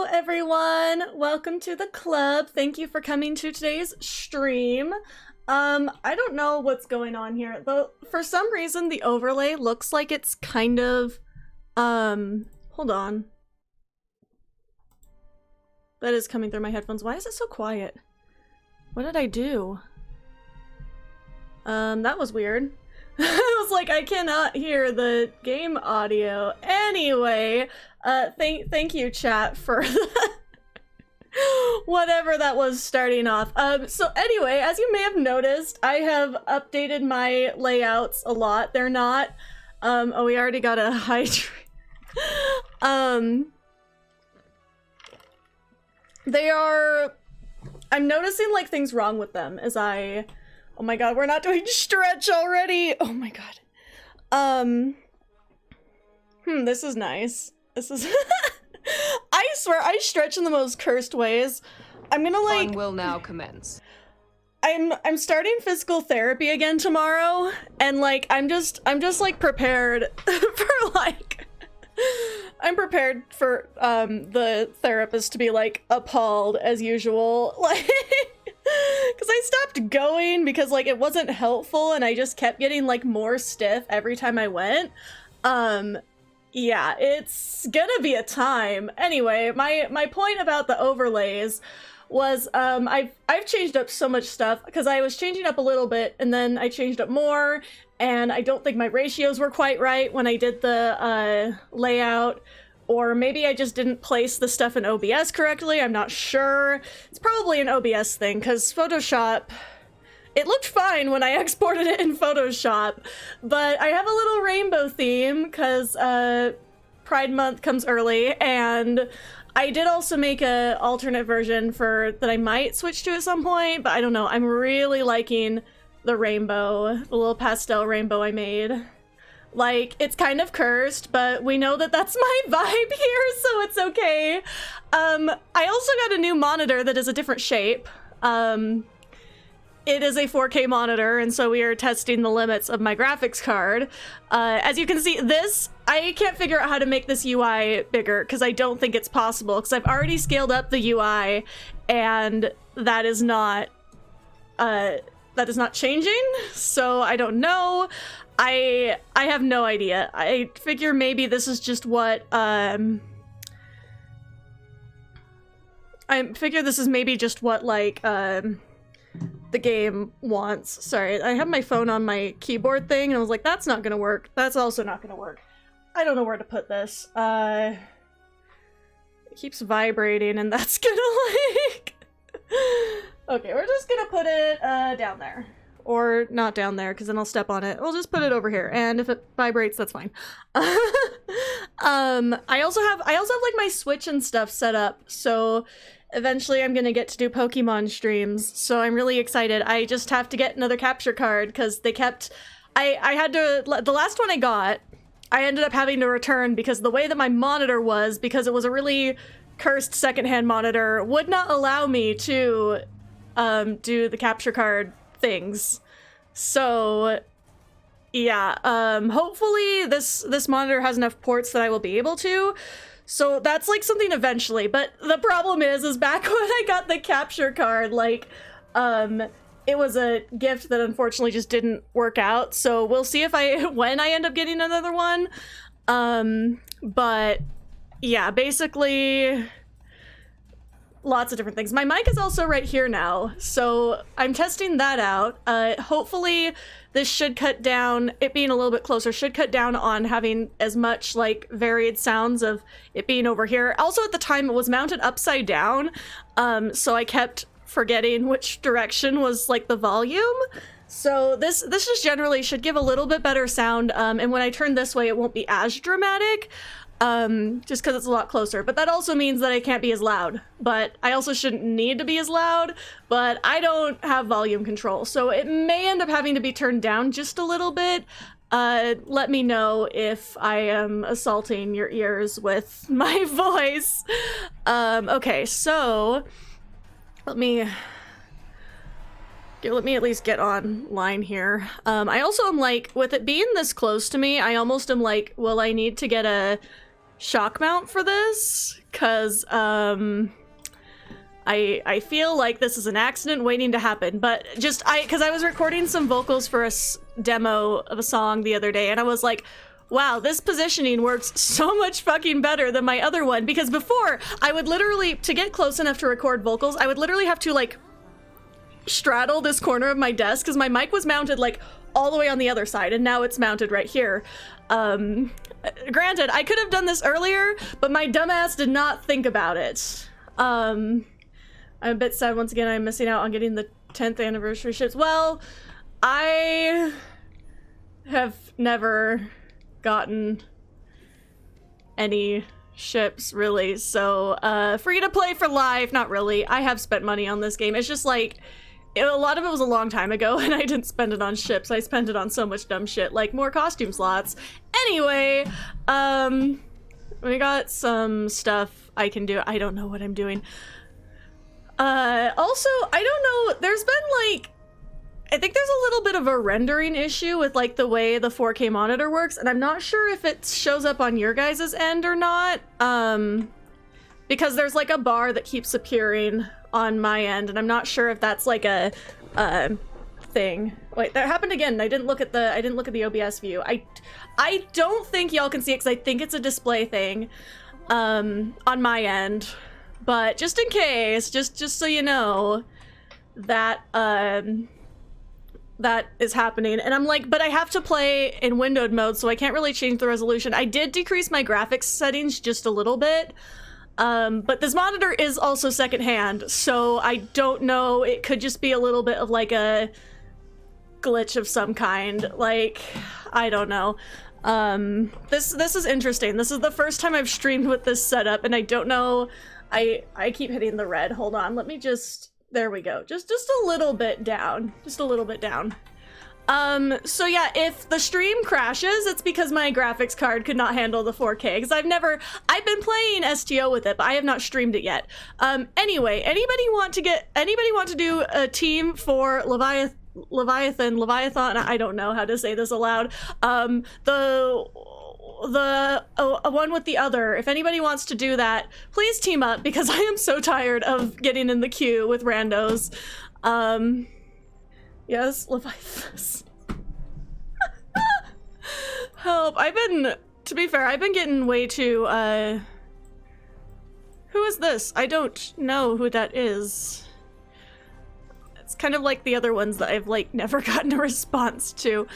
Hello everyone, welcome to the club. Thank you for coming to today's stream. I don't know what's going on here, though. For some reason the overlay looks like it's kind of, hold on. That is coming through my headphones. Why is it so quiet? What did I do? That was weird. I was like, I cannot hear the game audio. Anyway, thank you, chat, for whatever that was starting off. So anyway, as you may have noticed, I have updated my layouts a lot. They're not, oh, we already got a hydrate. They are, I'm noticing like things wrong with them as I, oh my god, we're not doing stretch already. Oh my god. This is nice. This is I swear I stretch in the most cursed ways. I'm gonna like Fun will now commence. I'm starting physical therapy again tomorrow, and like I'm just like prepared for like I'm prepared for the therapist to be like appalled as usual, like because I stopped going because like it wasn't helpful and I just kept getting like more stiff every time I went. Yeah, it's gonna be a time. Anyway, my point about the overlays was I've changed up so much stuff because I was changing up a little bit and then I changed up more, and I don't think my ratios were quite right when I did the layout, or maybe I just didn't place the stuff in OBS correctly. I'm not sure. It's probably an OBS thing because Photoshop, it looked fine when I exported it in Photoshop, but I have a little rainbow theme because Pride Month comes early, and I did also make a alternate version for that I might switch to at some point, but I don't know. I'm really liking the rainbow, the little pastel rainbow I made. Like, it's kind of cursed, but we know that that's my vibe here, so it's okay. I also got a new monitor that is a different shape. It is a 4K monitor, and so we are testing the limits of my graphics card. As you can see, I can't figure out how to make this UI bigger, because I don't think it's possible, because I've already scaled up the UI, and that is not changing, so I don't know. I have no idea. I figure maybe this is just what, I figure this is maybe just what, like, the game wants. Sorry, I have my phone on my keyboard thing, and I was like, that's not gonna work. That's also not gonna work. I don't know where to put this. It keeps vibrating, and that's gonna, like... Okay, we're just gonna put it, down there. Or not down there, because then I'll step on it. We'll just put it over here, and if it vibrates, that's fine. I also have like my Switch and stuff set up, so eventually I'm gonna get to do Pokemon streams, so I'm really excited. I just have to get another capture card, because they kept... I had to... The last one I got, I ended up having to return because the way that my monitor was, because it was a really cursed secondhand monitor, would not allow me to do the capture card things. So yeah, hopefully this monitor has enough ports that I will be able to. So that's like something eventually, but the problem is back when I got the capture card, like, it was a gift that unfortunately just didn't work out. So we'll see if when I end up getting another one. But yeah, basically lots of different things. My mic is also right here now, so I'm testing that out. Hopefully this should cut down, it being a little bit closer, should cut down on having as much like varied sounds of it being over here. Also at the time it was mounted upside down, so I kept forgetting which direction was like the volume. So this just generally should give a little bit better sound, and when I turn this way it won't be as dramatic. Just because it's a lot closer, but that also means that I can't be as loud, but I also shouldn't need to be as loud, but I don't have volume control, so it may end up having to be turned down just a little bit. Let me know if I am assaulting your ears with my voice. Okay, so let me at least get online here. I also am like, with it being this close to me, I almost am like, will I need to get a shock mount for this? because I feel like this is an accident waiting to happen, but just because I was recording some vocals for a demo of a song the other day, and I was like, wow, this positioning works so much fucking better than my other one, because before I would literally, to get close enough to record vocals, I would literally have to like straddle this corner of my desk because my mic was mounted like all the way on the other side, and now it's mounted right here. Granted, I could have done this earlier, but my dumbass did not think about it. I'm a bit sad once again I'm missing out on getting the 10th anniversary ships. Well, I have never gotten any ships really, so free to play for life, not really. I have spent money on this game. It's just like a lot of it was a long time ago and I didn't spend it on ships. I spent it on so much dumb shit like more costume slots. Anyway, we got some stuff I can do. I don't know what I'm doing. Also, I don't know, there's been like, I think there's a little bit of a rendering issue with like the way the 4K monitor works, and I'm not sure if it shows up on your guys' end or not, because there's like a bar that keeps appearing on my end, and I'm not sure if that's like a thing. Wait, that happened again. I didn't look at the OBS view. I don't think y'all can see it because I think it's a display thing on my end. But just in case, just so you know, that that is happening. And I'm like, but I have to play in windowed mode, so I can't really change the resolution. I did decrease my graphics settings just a little bit, but this monitor is also secondhand, so I don't know. It could just be a little bit of like a glitch of some kind. Like, I don't know. This is interesting. This is the first time I've streamed with this setup, and I don't know. I keep hitting the red. Hold on, let me just, there we go. Just a little bit down. Just a little bit down. So yeah, if the stream crashes, it's because my graphics card could not handle the 4K, because I've been playing STO with it, but I have not streamed it yet. Anyway, anybody want to do a team for Leviathan, I don't know how to say this aloud. The one with the other, if anybody wants to do that, please team up, because I am so tired of getting in the queue with randos. Yes, Leviathan. Help, to be fair, I've been getting way too, who is this? I don't know who that is. It's kind of like the other ones that I've, like, never gotten a response to.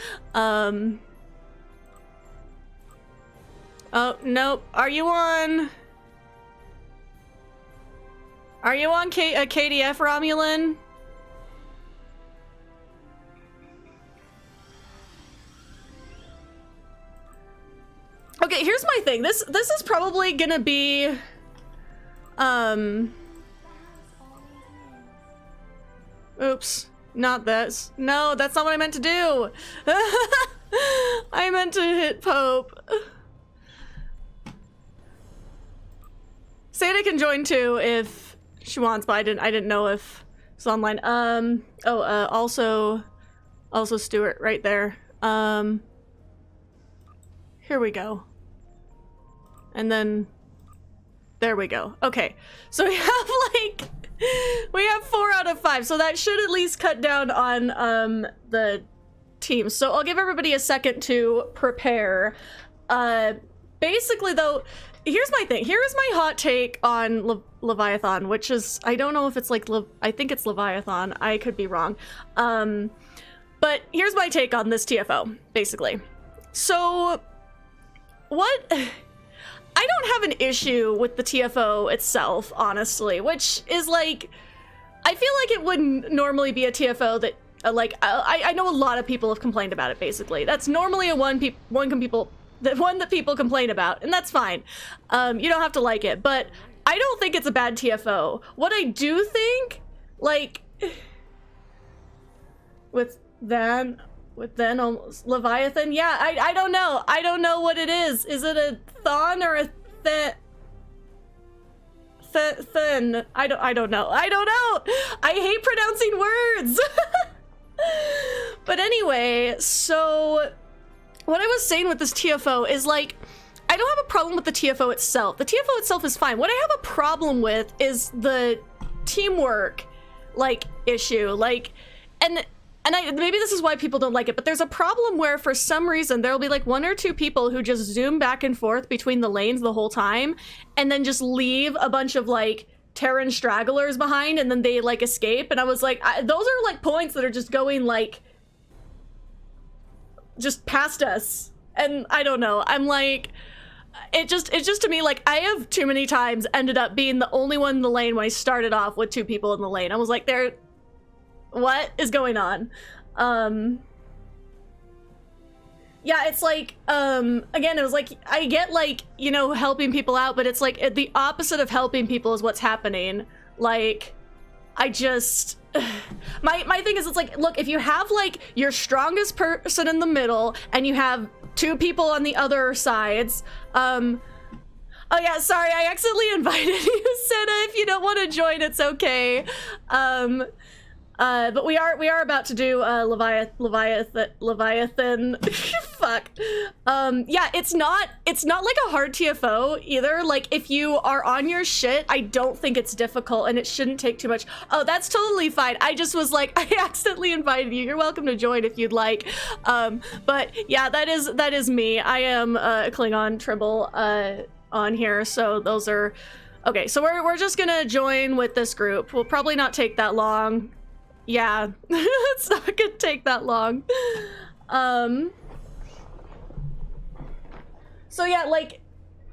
Oh, nope. Are you on KDF Romulan? Okay, here's my thing. This is probably gonna be oops, not this. No, that's not what I meant to do. I meant to hit Pope. Sada can join too if she wants, but I didn't know if it's online. Also Stuart right there. Here we go. And then there we go. Okay. So we have 4 out of 5. So that should at least cut down on the teams. So I'll give everybody a second to prepare. Basically though, here's my thing. Here is my hot take on Leviathan, which is, I don't know if it's like, I think it's Leviathan. I could be wrong. But here's my take on this TFO, basically. So, I don't have an issue with the TFO itself, honestly, which is like, I feel like it wouldn't normally be a TFO that, I know a lot of people have complained about it, basically. That's normally a one that people complain about, and that's fine. You don't have to like it, but I don't think it's a bad TFO. What I do think, like, with Leviathan, yeah, I don't know. I don't know what it is. Is it a thon or a thin? I don't know. I don't know. I hate pronouncing words. But anyway, so what I was saying with this TFO is, like, I I don't have a problem with the TFO itself. The TFO itself is fine. What I have a problem with is the teamwork, like, issue. Like, and maybe this is why people don't like it, but there's a problem where for some reason there'll be like 1 or 2 people who just zoom back and forth between the lanes the whole time and then just leave a bunch of like Terran stragglers behind and then they like escape. And I was like, those are like points that are just going like just past us. And I don't know, I'm like, it's just to me, like, I have too many times ended up being the only one in the lane when I started off with 2 people in the lane. I was like, what is going on? Yeah, it's like, again, it was like, I get, like, you know, helping people out, but it's like, the opposite of helping people is what's happening. Like, I just... My thing is, it's like, look, if you have, like, your strongest person in the middle, and you have 2 people on the other sides, oh yeah, sorry, I accidentally invited you, Senna. If you don't want to join, it's okay. But we are about to do Leviathan. Fuck. Yeah, it's not like a hard TFO either. Like, if you are on your shit, I don't think it's difficult and it shouldn't take too much. Oh, that's totally fine. I just was like, I accidentally invited you. You're welcome to join if you'd like. But yeah, that is me. I am Klingon Tribble on here, so those are okay. So we're just gonna join with this group. We'll probably not take that long. Yeah, it's not gonna take that long. So yeah, like,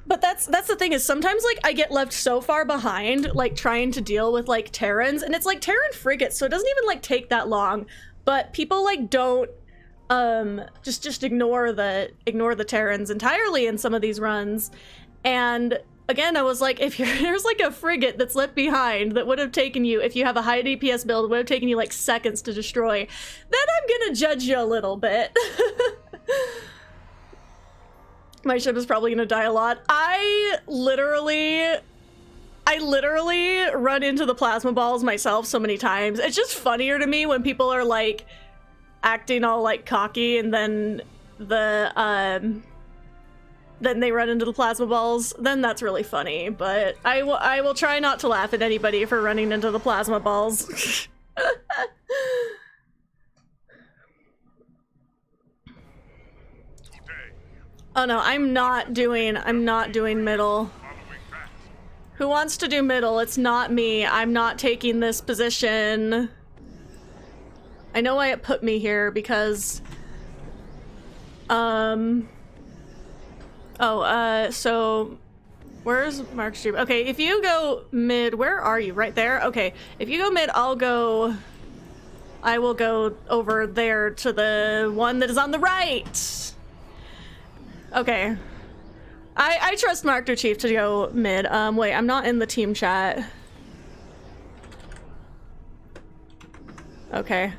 but that's the thing is sometimes like I get left so far behind, like trying to deal with like Terrans, and it's like Terran frigates, so it doesn't even like take that long. But people like don't just ignore the Terrans entirely in some of these runs, and again, I was like, if there's like a frigate that's left behind that would have taken you, if you have a high DPS build, would have taken you like seconds to destroy, then I'm gonna judge you a little bit. My ship is probably gonna die a lot. I literally run into the plasma balls myself so many times. It's just funnier to me when people are like acting all like cocky and then then they run into the plasma balls. Then that's really funny, but I will try not to laugh at anybody for running into the plasma balls. Oh no, I'm not doing middle. Who wants to do middle? It's not me. I'm not taking this position. I know why it put me here because so where's Mark Stream? Okay, if you go mid, where are you? Right there? Okay, if you go mid, I will go over there to the one that is on the right. Okay. I trust Mark Chief to go mid. Wait, I'm not in the team chat. Okay.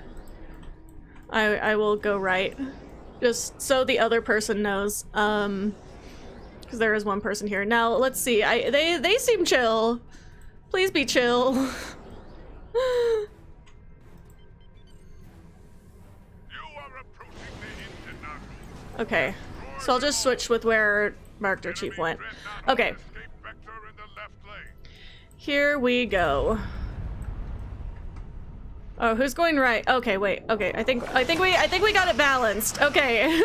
I will go right. Just so the other person knows. Because there is one person here. Now, let's see. They seem chill. Please be chill. Okay. So I'll just switch with where Mark Chief went. Okay. Here we go. Oh, who's going right? Okay, wait. Okay, I think we got it balanced. Okay.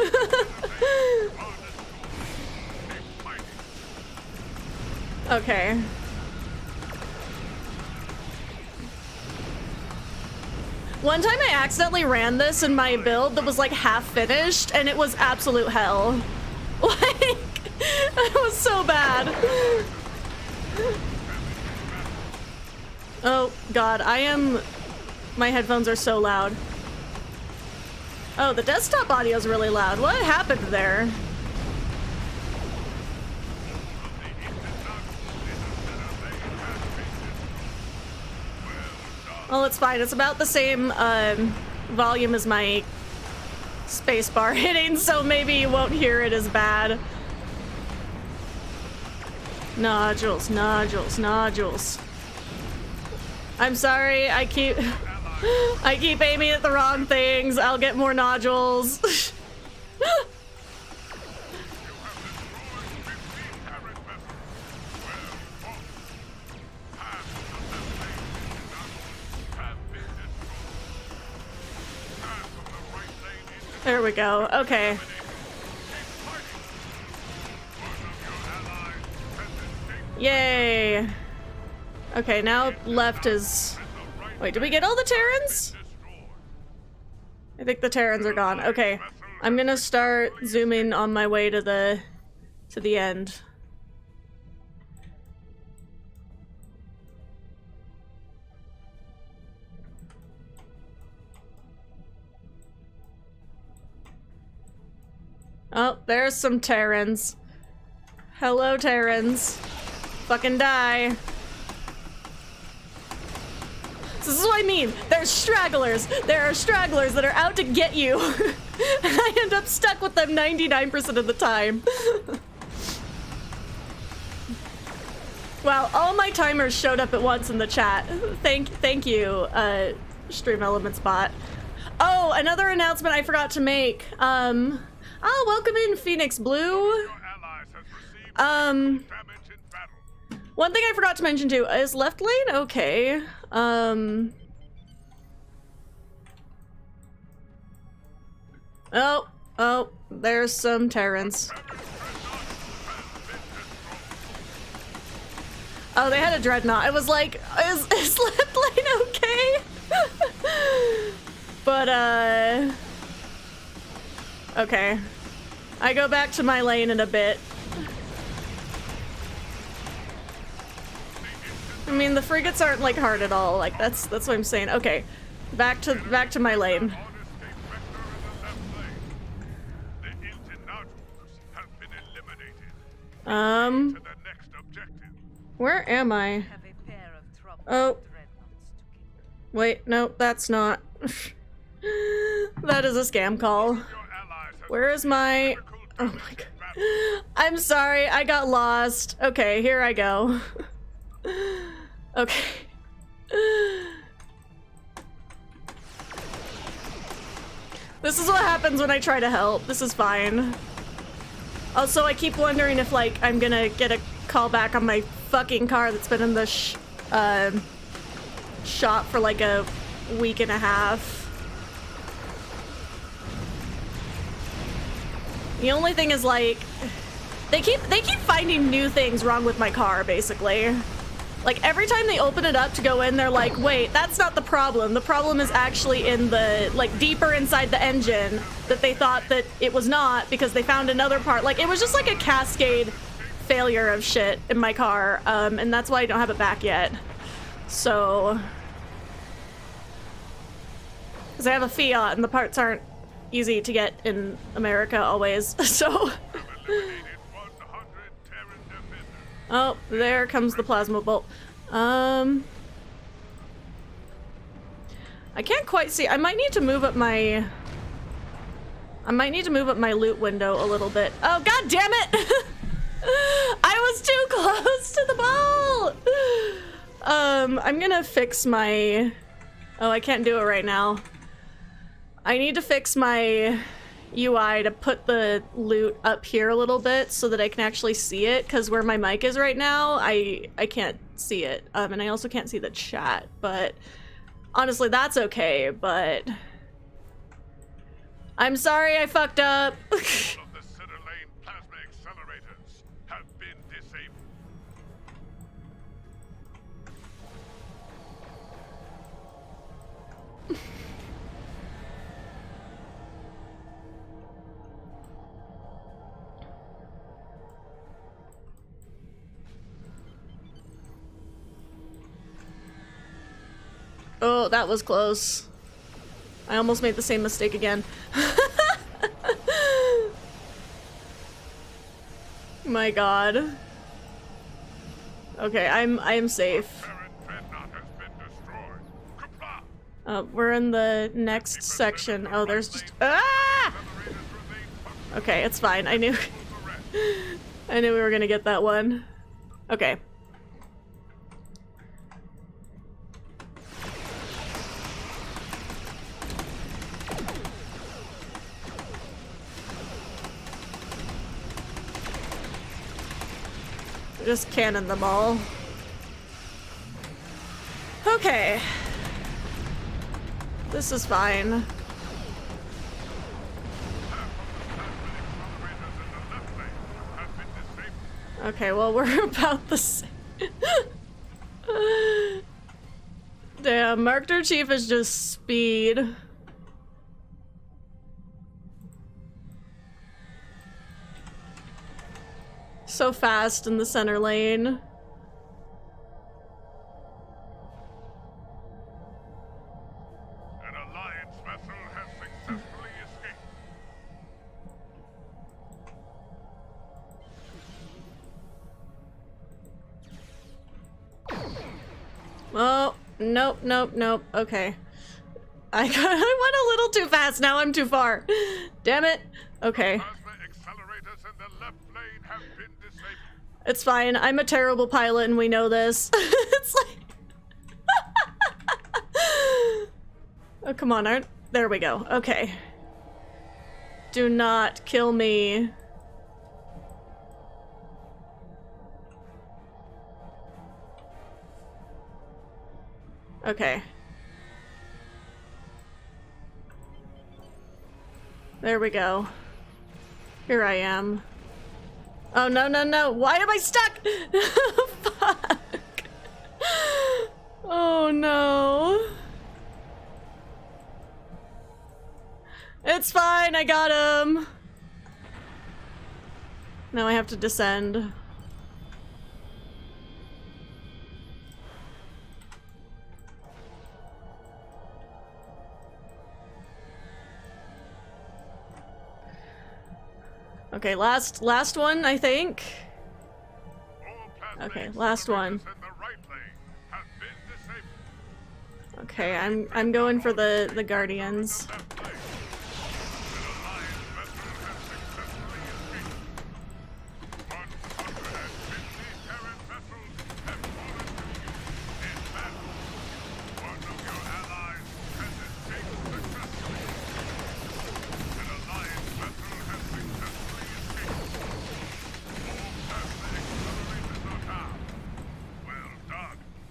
Okay. One time I accidentally ran this in my build that was like half finished and it was absolute hell. Like, it was so bad. Oh god, my headphones are so loud. Oh, the desktop audio is really loud. What happened there? Well, it's fine. It's about the same volume as my spacebar hitting, so maybe you won't hear it as bad. Nodules, nodules, nodules. I'm sorry, I keep aiming at the wrong things. I'll get more nodules. There we go. Okay. Yay. Okay, now left is... Wait, did we get all the Terrans? I think the Terrans are gone. Okay. I'm gonna start zooming on my way to the end. Oh, there's some Terrans. Hello, Terrans. Fucking die. This is what I mean. There's stragglers. There are stragglers that are out to get you. And I end up stuck with them 99% of the time. Wow, all my timers showed up at once in the chat. Thank you, Stream Elements bot. Oh, another announcement I forgot to make. Oh, welcome in, Phoenix Blue. One thing I forgot to mention too is left lane. Okay. Oh, there's some Terrans. Oh, they had a dreadnought. I was like, is left lane okay? But, okay. I go back to my lane in a bit. I mean, the frigates aren't like hard at all. Like that's what I'm saying. Okay, back to my lane. Where am I? Oh, wait, no, that's not. That is a scam call. Where is my? Oh my god. I'm sorry, I got lost. Okay, here I go. Okay. This is what happens when I try to help. This is fine. Also, I keep wondering if, like, I'm gonna get a call back on my fucking car that's been in the shop for like a week and a half. The only thing is, like, they keep finding new things wrong with my car, basically. Like, every time they open it up to go in, they're like, wait, that's not the problem. The problem is actually in the, like, deeper inside the engine that they thought that it was not because they found another part. Like, it was just like a cascade failure of shit in my car, and that's why I don't have it back yet. So... because I have a Fiat and the parts aren't easy to get in America always, so... Oh, there comes the plasma bolt. I can't quite see. I might need to move up my loot window a little bit. Oh, god damn it! I was too close to the ball! I'm gonna fix my... Oh, I can't do it right now. I need to fix my UI to put the loot up here a little bit so that I can actually see it, because where my mic is right now, I can't see it. And I also can't see the chat, but honestly, that's okay, but... I'm sorry I fucked up. Oh, that was close. I almost made the same mistake again. My god. Okay, I'm safe. We're in the next section. Oh, there's just... Ah! Okay, it's fine. I knew we were gonna get that one. Okay. Just cannon them all. Okay. This is fine. Okay, well, we're about the same. Damn, Marketer Chief is just speed. So fast in the center lane. An Alliance vessel has successfully escaped. Oh, nope, nope, nope. Okay. I went a little too fast. Now I'm too far. Damn it. Okay. Plasma accelerators in the left lane have been disabled. It's fine. I'm a terrible pilot and we know this. It's like... Oh, come on, aren't... There we go. Okay. Do not kill me. Okay. There we go. Here I am. Oh, no, no, no. Why am I stuck? Fuck. Oh, no. It's fine. I got him. Now I have to descend. Okay, last one, I think. Okay, last one. Okay, I'm going for the Guardians.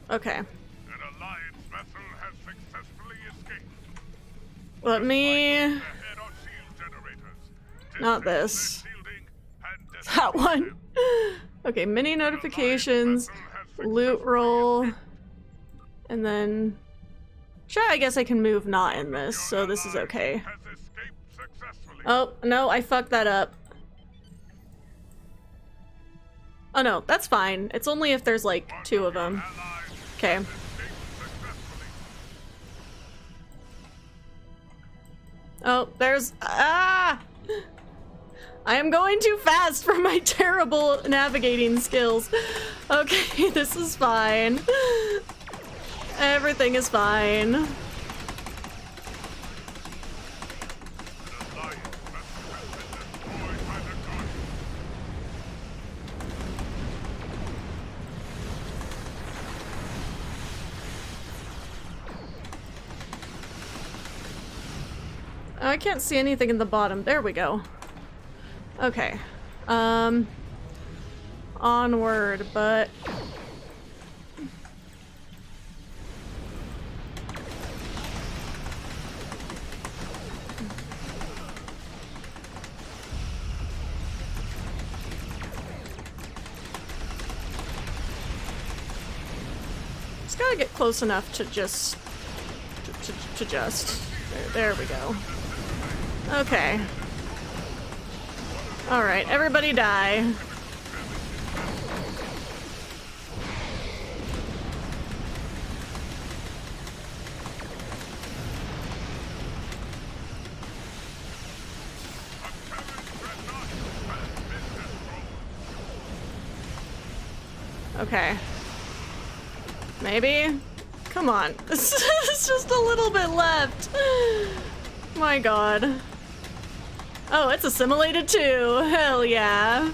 Okay. An Alliance vessel has successfully escaped. Let me... Not this. That one. Okay, mini notifications, loot roll, and then... Sure, I guess I can move not in this, so this is okay. Oh, no, I fucked that up. Oh no, that's fine. It's only if there's like 2 of them. Okay. Oh, there's... Ah! I am going too fast for my terrible navigating skills. Okay, this is fine. Everything is fine. Oh, I can't see anything in the bottom. There we go. Okay. Onward, but... Just gotta get close enough to just... to just... There we go. Okay. Alright, everybody die. Okay. Maybe? Come on. It's just a little bit left. My god. Oh, it's assimilated too. Hell yeah.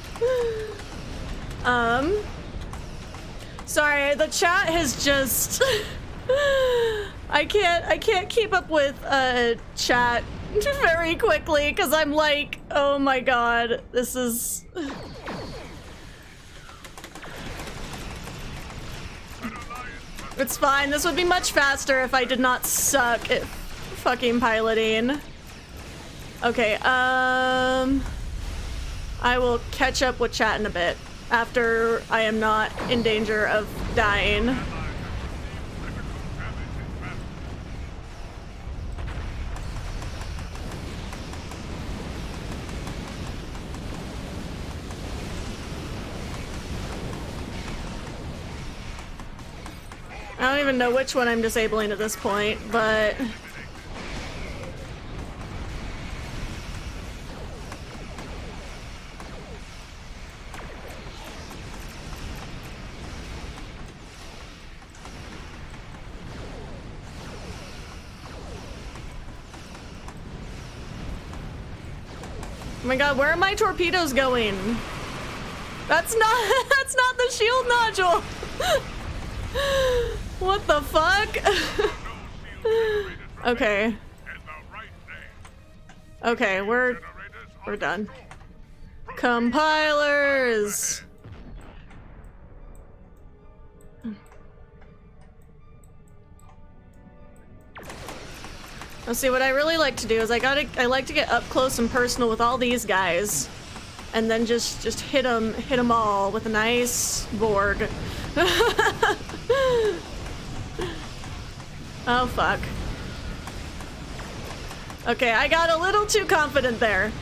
Sorry, the chat has just... I can't keep up with chat very quickly because I'm like, oh my god, this is... It's fine. This would be much faster if I did not suck at fucking piloting. Okay, I will catch up with chat in a bit. after I am not in danger of dying. I don't even know which one I'm disabling at this point, but... Oh my god, where are my torpedoes going? That's not that's not the shield nodule. What the fuck? Okay. Okay, we're done. Compilers. Let's see, what I really like to do is I like to get up close and personal with all these guys, and then just hit them all with a nice Borg. Oh fuck. Okay, I got a little too confident there.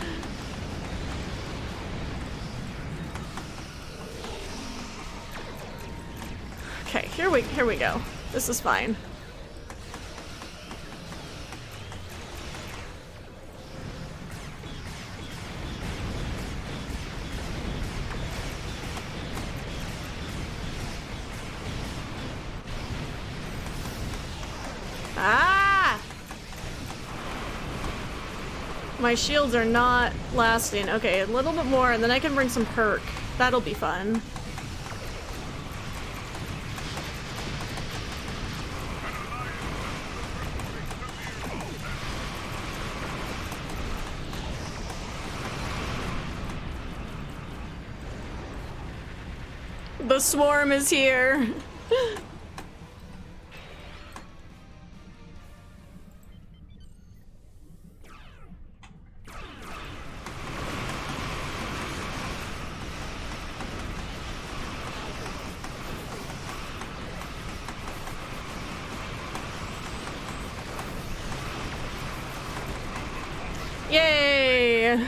Okay, here we go. This is fine. Ah! My shields are not lasting. Okay, a little bit more, and then I can bring some perk. That'll be fun. The swarm is here. Yay!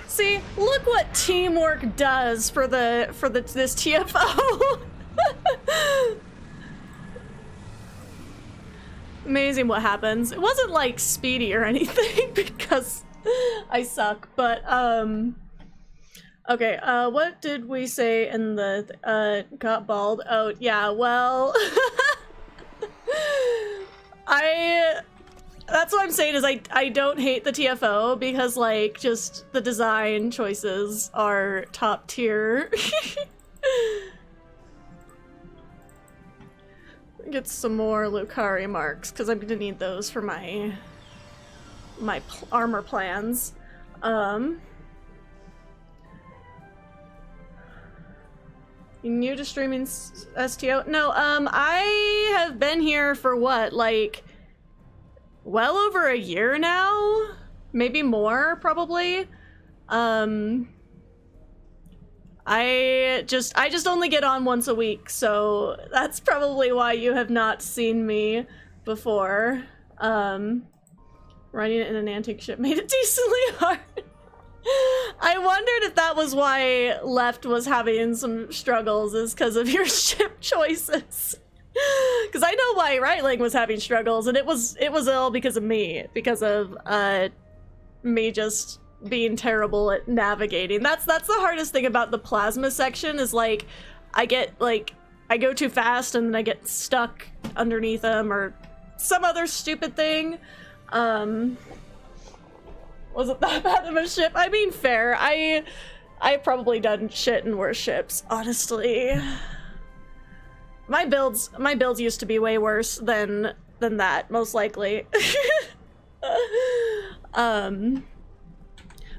See, look what teamwork does for this TFO. Amazing what happens. It wasn't like speedy or anything because I suck, but okay, what did we say in the got bald? Oh, yeah, well that's what I'm saying is I don't hate the TFO because like just the design choices are top tier. Get some more Lucari marks because I'm gonna need those for my armor plans. New to streaming STO? No, I have been here for what, like well over a year now? Maybe more, probably. I just only get on once a week, so that's probably why you have not seen me before. Running it in an antique ship made it decently hard. I wondered if that was why Left was having some struggles, is because of your ship choices. Because I know why Rightling was having struggles, and it was all because of me, because of me just being terrible at navigating. That's the hardest thing about the plasma section is like I go too fast and then I get stuck underneath them or some other stupid thing. Wasn't that bad of a ship? I mean, fair. I've probably done shit in worse ships, honestly. My builds used to be way worse than that, most likely.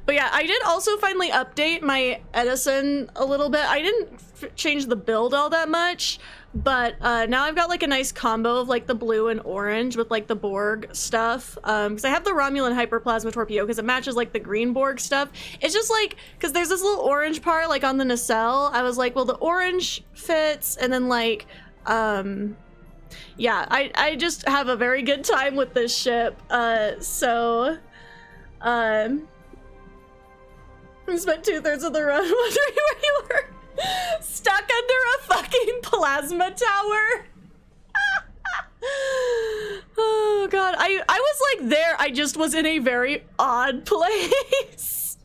But yeah, I did also finally update my Edison a little bit. I didn't change the build all that much, But now I've got like a nice combo of like the blue and orange with like the Borg stuff. Because I have the Romulan Hyperplasma Torpedo because it matches like the green Borg stuff. It's just like, because there's this little orange part like on the nacelle. I was like, well, the orange fits, and then like, yeah, I just have a very good time with this ship. I spent 2/3 of the run wondering where you were. Stuck under a fucking plasma tower. Oh god, I was like there, I just was in a very odd place.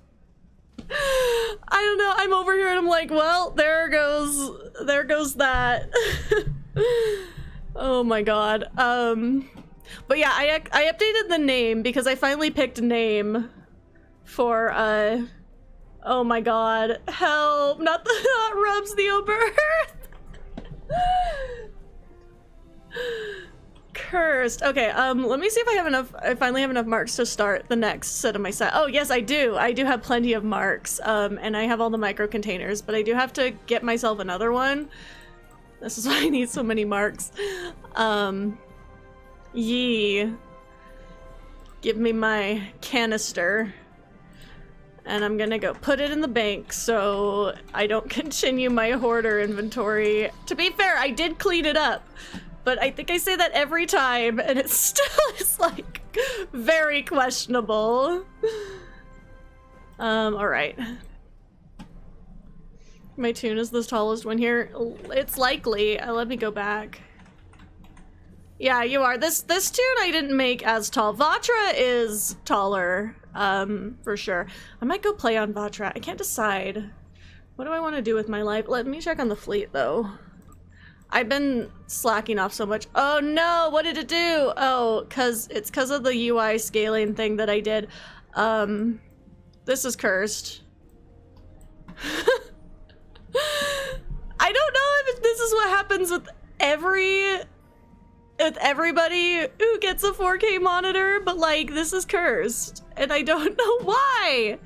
I don't know, I'm over here and I'm like, well, there goes that. Oh my god. But yeah, I updated the name because I finally picked a name for oh my god, help, not Rubs the Oberth. Cursed. Okay, let me see if I finally have enough marks to start the next set of my set. Oh yes, I do have plenty of marks, and I have all the micro containers, but I do have to get myself another one. This is why I need so many marks. Yee. Give me my canister. And I'm gonna go put it in the bank so I don't continue my hoarder inventory. To be fair, I did clean it up, but I think I say that every time and it still is like very questionable. Alright. My tune is the tallest one here. It's likely. Let me go back. Yeah, you are. This tune I didn't make as tall. Vatra is taller, for sure. I might go play on Vatra. I can't decide. What do I want to do with my life? Let me check on the fleet, though. I've been slacking off so much. Oh no, what did it do? Oh, it's because of the UI scaling thing that I did. This is cursed. I don't know if this is what happens with everybody who gets a 4K monitor, but like, this is cursed, and I don't know why.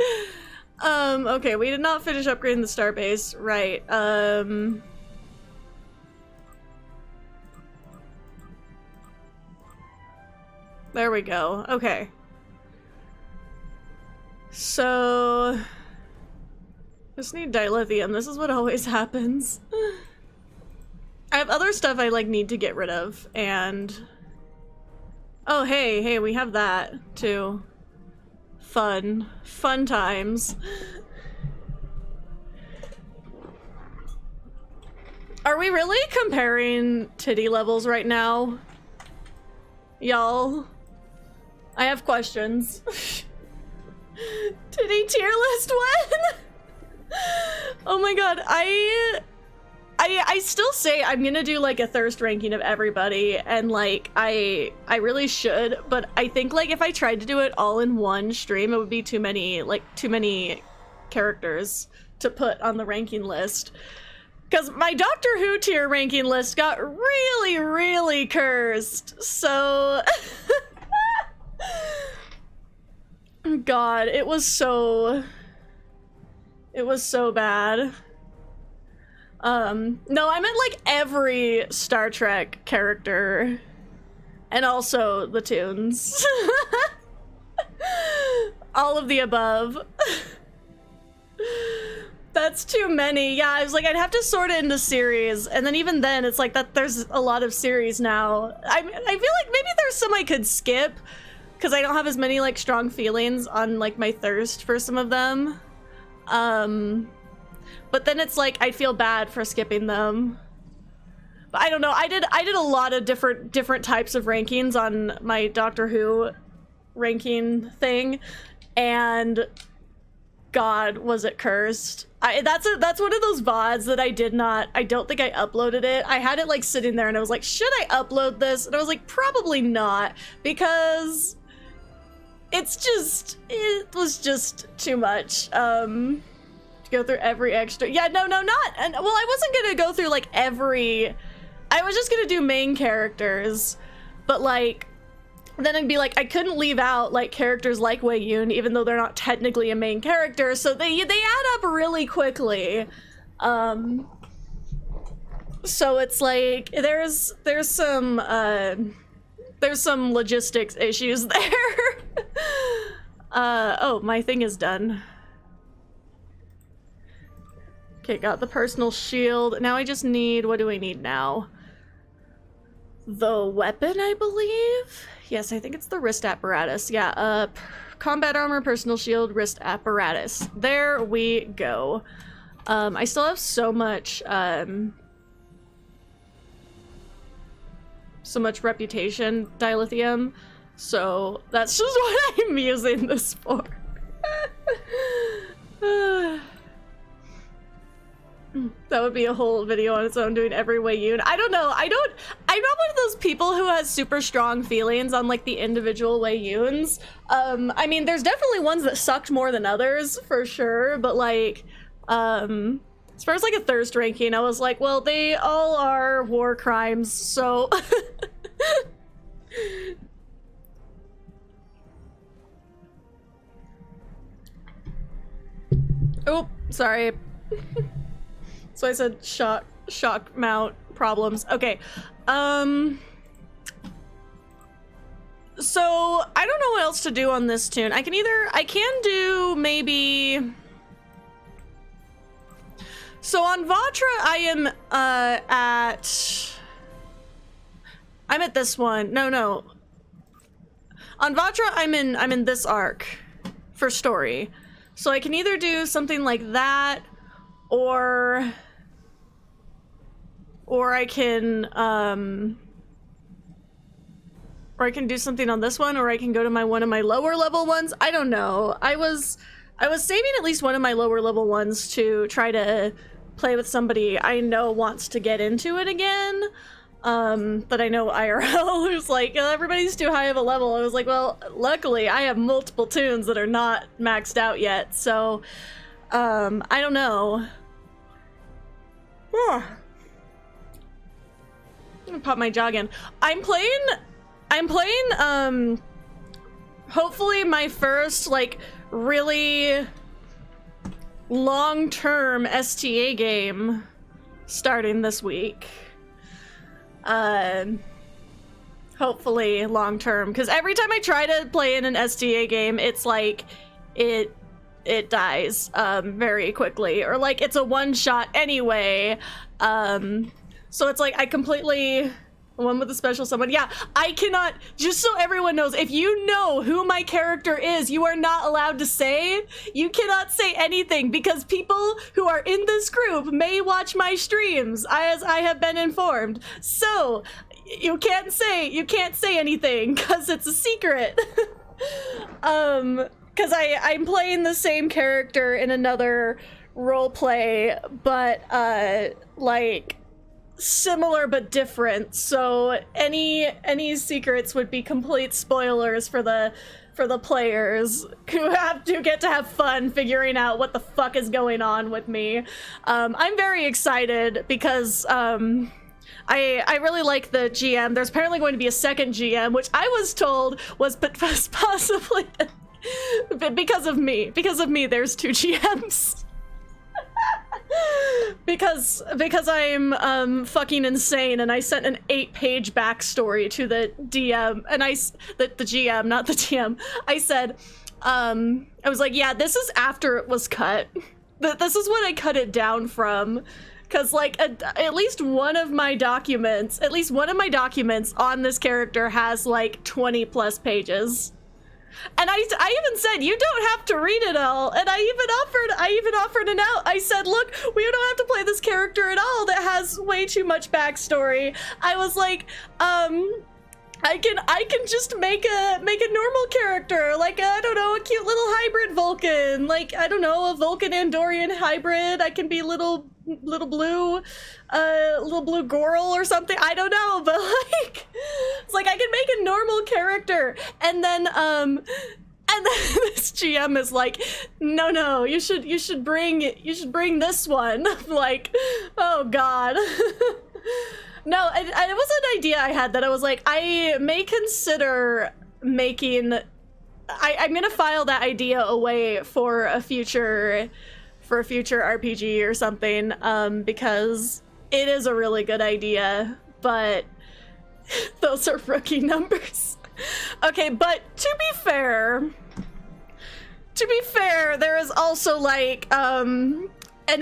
Okay, we did not finish upgrading the starbase, right? There we go. Okay. So, just need dilithium. This is what always happens. I have other stuff I like need to get rid of, and oh hey, we have that too. Fun times. Are we really comparing titty levels right now? Y'all, I have questions. Titty tier list one? Oh my god, I still say I'm gonna do like a thirst ranking of everybody, and like I really should, but I think like if I tried to do it all in one stream, it would be too many characters to put on the ranking list. Because my Doctor Who tier ranking list got really cursed, so god, it was so bad. No, I meant like every Star Trek character, and also the tunes. All of the above. That's too many. Yeah, I was like, I'd have to sort it into series, and then even then, it's like that. There's a lot of series now. I feel like maybe there's some I could skip, because I don't have as many like strong feelings on like my thirst for some of them. But then it's like I feel bad for skipping them. But I don't know. I did a lot of different types of rankings on my Doctor Who ranking thing, and God, was it cursed. That's one of those VODs that I don't think I uploaded it. I had it like sitting there and I was like, should I upload this? And I was like, probably not, because it was just too much. To go through every extra. Yeah, no, not. And well, I wasn't gonna go through like I was just gonna do main characters, but like, then I'd be like, I couldn't leave out like characters like Wei Yun, even though they're not technically a main character, so they add up really quickly. But So it's like there's some logistics issues there. Oh, my thing is done. Okay, got the personal shield. Now I just need, what do I need now? The weapon, I believe? Yes, I think it's the wrist apparatus. Yeah, combat armor, personal shield, wrist apparatus. There we go. I still have so much reputation dilithium, so that's just what I'm using this for. That would be a whole video on its own, doing every way Yoon. I don't know. I'm not one of those people who has super strong feelings on like the individual way Yoons. I mean, there's definitely ones that sucked more than others for sure, but like as far as like a thirst ranking, I was like, well, they all are war crimes, so oh, sorry. So I said shock mount problems. Okay. So I don't know what else to do on this tune. I can do maybe. So on Vatra, I am I'm at this one. No. On Vatra, I'm in this arc for story. So I can either do something like that, or I can do something on this one, or I can go to one of my lower level ones. I don't know. I was saving at least one of my lower level ones to try to play with somebody I know wants to get into it again. But I know IRL who's like, everybody's too high of a level. I was like, well, luckily I have multiple tunes that are not maxed out yet, so I don't know. I'm gonna pop my jog in. I'm playing hopefully my first like really long-term STA game starting this week. Hopefully long-term, because every time I try to play in an STA game, it's like it dies very quickly, or like it's a one-shot anyway. So it's like I completely one with a special someone. Yeah, I cannot, just so everyone knows, if you know who my character is, you are not allowed to say. You cannot say anything, because people who are in this group may watch my streams, as I have been informed. So you can't say anything, because it's a secret. Because I'm playing the same character in another roleplay, but like similar but different, so any secrets would be complete spoilers for the players who get to have fun figuring out what the fuck is going on with me. I'm very excited because I really like the GM. There's apparently going to be a second GM, which I was told was possibly because of me. Because of me, there's two GMs. because I'm fucking insane, and I sent an 8-page backstory to the DM, and the GM, not the DM. I said, I was like, yeah, this is after it was cut. This is what I cut it down from. Because, like, at least one of my documents on this character has, like, 20+ pages. And I even said, you don't have to read it all. And I even offered an out. I said, look, we don't have to play this character at all that has way too much backstory. I was like, I can just make a normal character, like, I don't know, a cute little hybrid Vulcan, like, I don't know, a Vulcan Andorian hybrid. I can be little blue Goral or something. I don't know, but like, it's like I can make a normal character, and then this GM is like, no, you should bring this one. Like, oh god. No, it was an idea I had that I was like, I may consider making. I'm gonna file that idea away for a future RPG or something, because It is a really good idea, but those are rookie numbers. Okay, but to be fair, there is also like an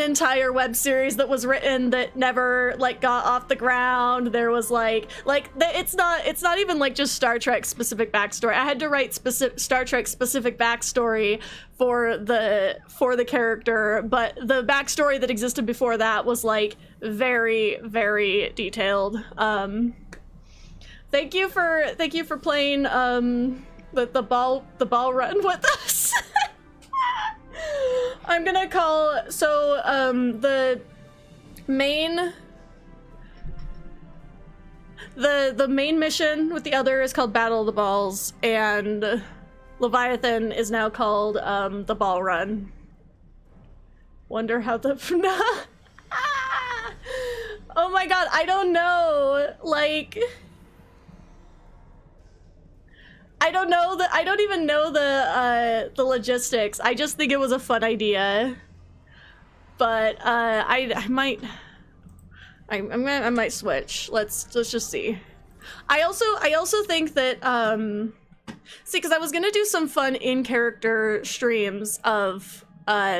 entire web series that was written that never like got off the ground. There was it's not even like just Star Trek specific backstory. I had to write Star Trek specific backstory for the character, but the backstory that existed before that was like very, very detailed. Thank you for playing the ball run with us. I'm gonna call the main mission with the other is called Battle of the Balls, and Leviathan is now called the Ball Run. Wonder how the oh my god, I don't know, like I don't even know the logistics. I just think it was a fun idea. But I might switch. Let's just see. I also think that see, because I was gonna do some fun in-character streams of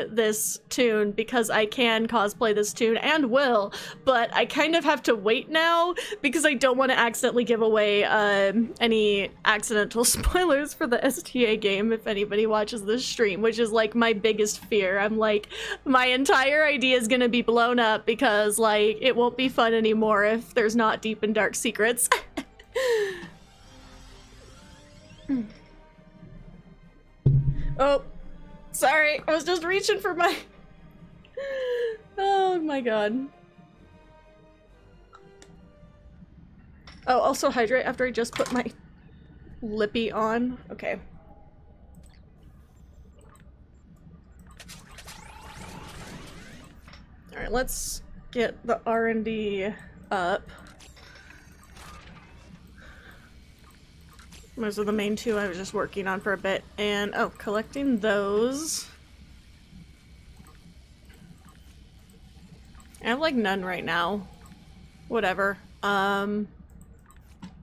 this tune, because I can cosplay this tune and will, but I kind of have to wait now because I don't want to accidentally give away any accidental spoilers for the STA game if anybody watches this stream, which is like my biggest fear. I'm like, my entire idea is gonna be blown up because like it won't be fun anymore if there's not deep and dark secrets. Oh, sorry, I was just reaching for my... Oh my god. Oh, also hydrate after I just put my lippy on. Okay. Alright, let's get the R&D up. Those are the main two I was just working on for a bit. And, oh, collecting those. I have, like, none right now. Whatever.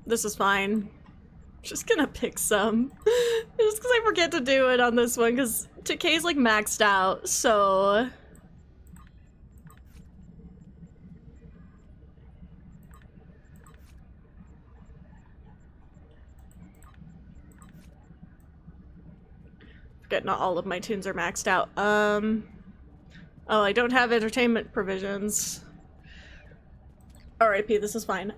This is fine. Just gonna pick some. Just because I forget to do it on this one, because Takei's, like, maxed out, so... Not all of my tunes are maxed out. Oh, I don't have entertainment provisions. RIP, this is fine.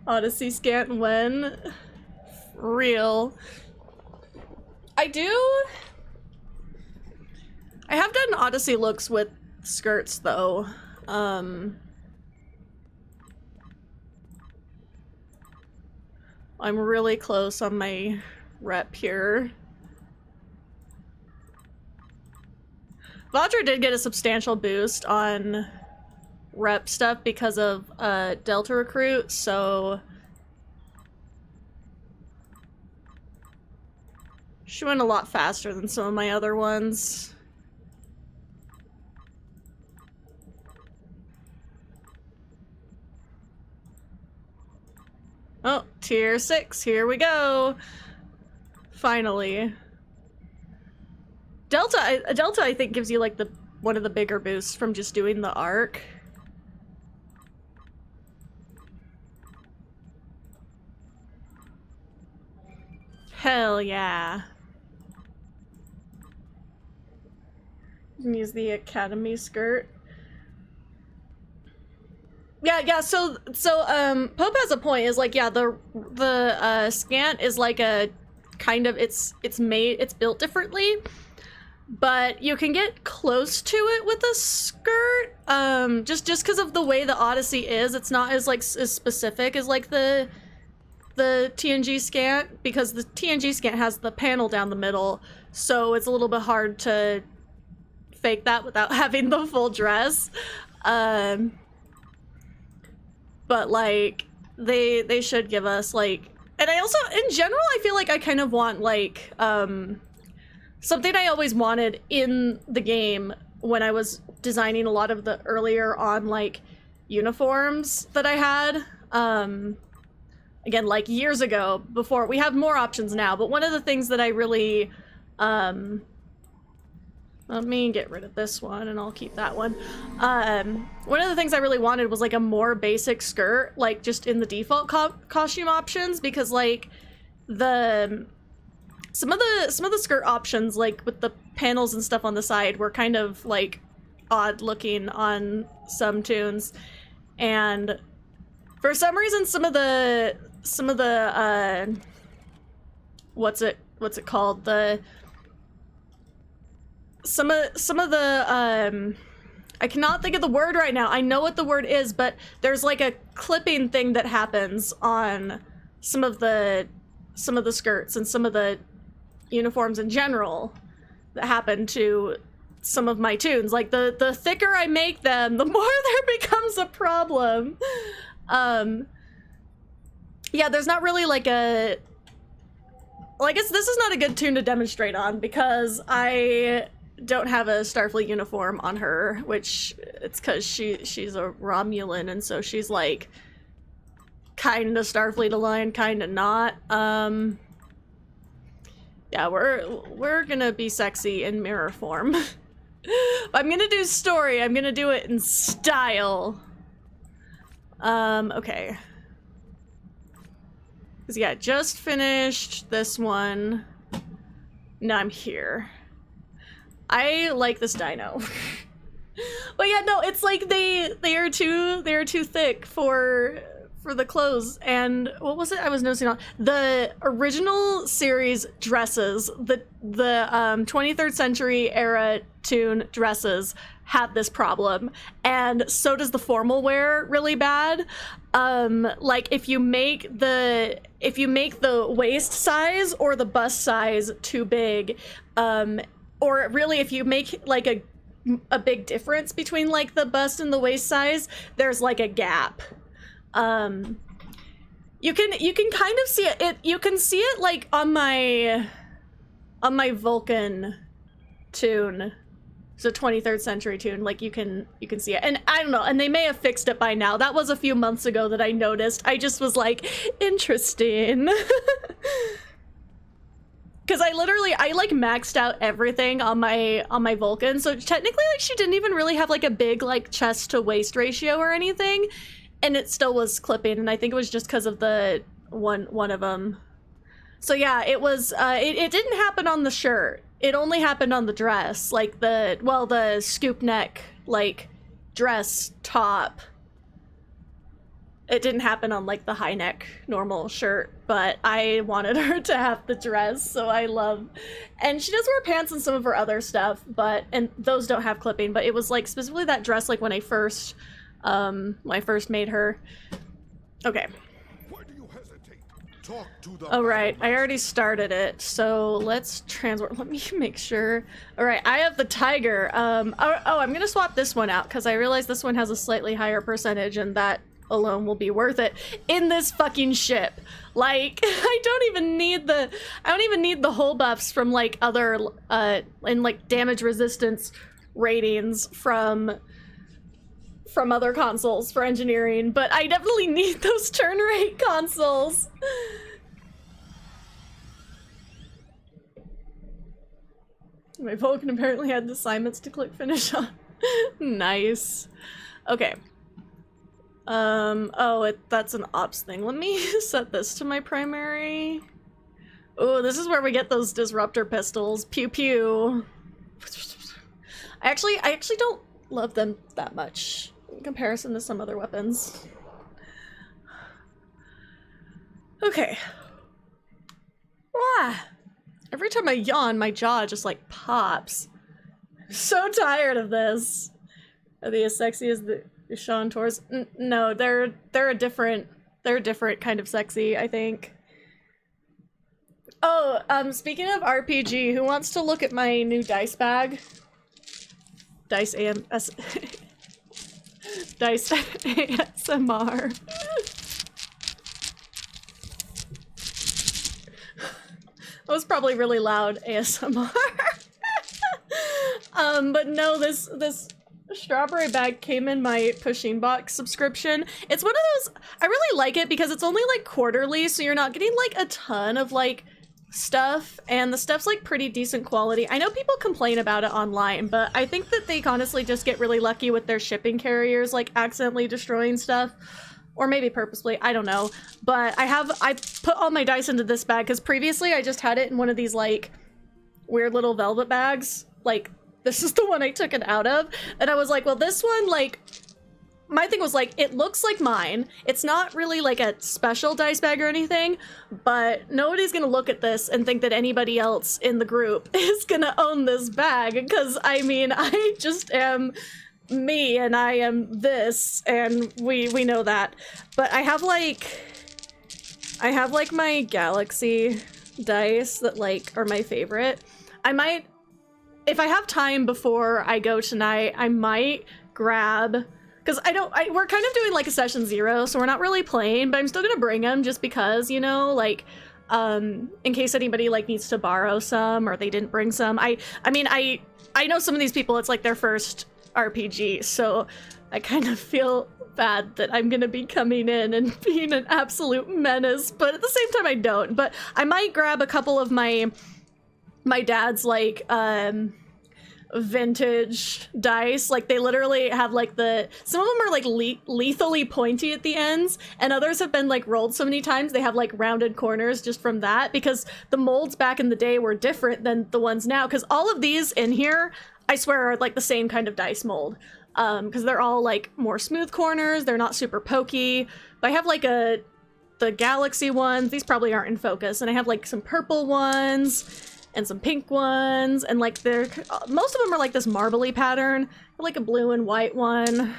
Odyssey scan when? Real. I have done Odyssey looks with skirts though. I'm really close on my rep here. Vajra did get a substantial boost on rep stuff because of Delta Recruit, so she went a lot faster than some of my other ones. Oh, tier 6, here we go. Finally. Delta, I think gives you like one of the bigger boosts from just doing the arc. Hell yeah. You can use the academy skirt. Yeah, so Pope has a point, is like, yeah, the scant is like a kind of, it's built differently. But you can get close to it with a skirt, just because of the way the Odyssey is. It's not as specific as like the TNG scant, because the TNG scant has the panel down the middle, so it's a little bit hard to fake that without having the full dress. But like they should give us like, and I also in general I feel like I kind of want like something I always wanted in the game when I was designing a lot of the earlier on, like, uniforms that I had. Again, like, years ago, before. We have more options now, but one of the things that I really, let me get rid of this one, and I'll keep that one. One of the things I really wanted was, like, a more basic skirt, like, just in the default costume options, because, like, some of the skirt options, like, with the panels and stuff on the side, were kind of, like, odd looking on some tunes, and for some reason, some of the what's it called? Some of the I cannot think of the word right now. I know what the word is, but there's like a clipping thing that happens on some of the skirts and some of the uniforms in general that happen to some of my tunes. Like, the thicker I make them, the more there becomes a problem. Yeah, there's not really like a... Well, I guess this is not a good tune to demonstrate on because I don't have a Starfleet uniform on her, which it's because she's a Romulan, and so she's like kind of Starfleet aligned, kind of not. Yeah, we're gonna be sexy in mirror form. I'm gonna do story. I'm gonna do it in style. Okay. Because, yeah, just finished this one. Now I'm here. I like this dino. But yeah, no, it's like they are too thick for the clothes. And what was it I was noticing on the original series dresses, the 23rd century era tune dresses have this problem, and so does the formal wear really bad. Like, if you make the waist size or the bust size too big, or really if you make like a big difference between like the bust and the waist size, there's like a gap. You can kind of see it. You can see it like on my Vulcan tune. It's a 23rd century tune, like you can see it. And I don't know, and they may have fixed it by now. That was a few months ago that I noticed. I just was like, interesting. Cause I like maxed out everything on my Vulcan. So technically, like, she didn't even really have like a big like chest to waist ratio or anything. And it still was clipping, and I think it was just because of the one of them. So yeah, it was, it didn't happen on the shirt. It only happened on the dress, like the scoop neck, like, dress top. It didn't happen on, like, the high neck normal shirt, but I wanted her to have the dress, so and she does wear pants and some of her other stuff, and those don't have clipping, but it was, like, specifically that dress, like, when I first made her. Okay. Oh, right. I already started it, so let's transport. Let me make sure. All right, I have the tiger. I'm gonna swap this one out because I realize this one has a slightly higher percentage, and that alone will be worth it in this fucking ship. Like, I don't even need the hull buffs from like other and like damage resistance ratings from other consoles for engineering, but I definitely need those turn rate consoles. My Vulcan apparently had assignments to click finish on. Nice. Okay. That's an ops thing. Let me set this to my primary. Oh, this is where we get those disruptor pistols. Pew pew. I actually don't love them that much in comparison to some other weapons. Okay. Ah! Every time I yawn, my jaw just like pops. I'm so tired of this. Are they as sexy as the Sean Tours? No, they're a different kind of sexy, I think. Oh, speaking of RPG, who wants to look at my new dice bag? Dice ASMR. That was probably really loud ASMR. But no, this strawberry bag came in my pushing box subscription. It's one of those, I really like it because it's only like quarterly, so you're not getting like a ton of like stuff, and the stuff's like pretty decent quality. I know people complain about it online, but I think that they honestly just get really lucky with their shipping carriers like accidentally destroying stuff, or maybe purposely, I don't know. But I put all my dice into this bag because previously I just had it in one of these like weird little velvet bags. Like, this is the one I took it out of, and I was like, well, this one, like, my thing was like, it looks like mine. It's not really like a special dice bag or anything, but nobody's gonna look at this and think that anybody else in the group is gonna own this bag, because I mean, I just am me and I am this, and we know that. But I have like my Galaxy dice that like are my favorite. I might, if I have time before I go tonight, I might grab, because we're kind of doing like a session 0, so we're not really playing, but I'm still gonna bring them just because, you know, like, in case anybody like needs to borrow some or they didn't bring some. I mean, I know some of these people, it's like their first RPG, so I kind of feel bad that I'm gonna be coming in and being an absolute menace, but at the same time I don't. But I might grab a couple of my dad's like vintage dice. Like, they literally have like some of them are like lethally pointy at the ends, and others have been like rolled so many times they have like rounded corners just from that, because the molds back in the day were different than the ones now, because all of these in here I swear are like the same kind of dice mold, because they're all like more smooth corners, they're not super pokey. But I have like the Galaxy ones, these probably aren't in focus, and I have like some purple ones and some pink ones, and like most of them are like this marbly pattern, like a blue and white one.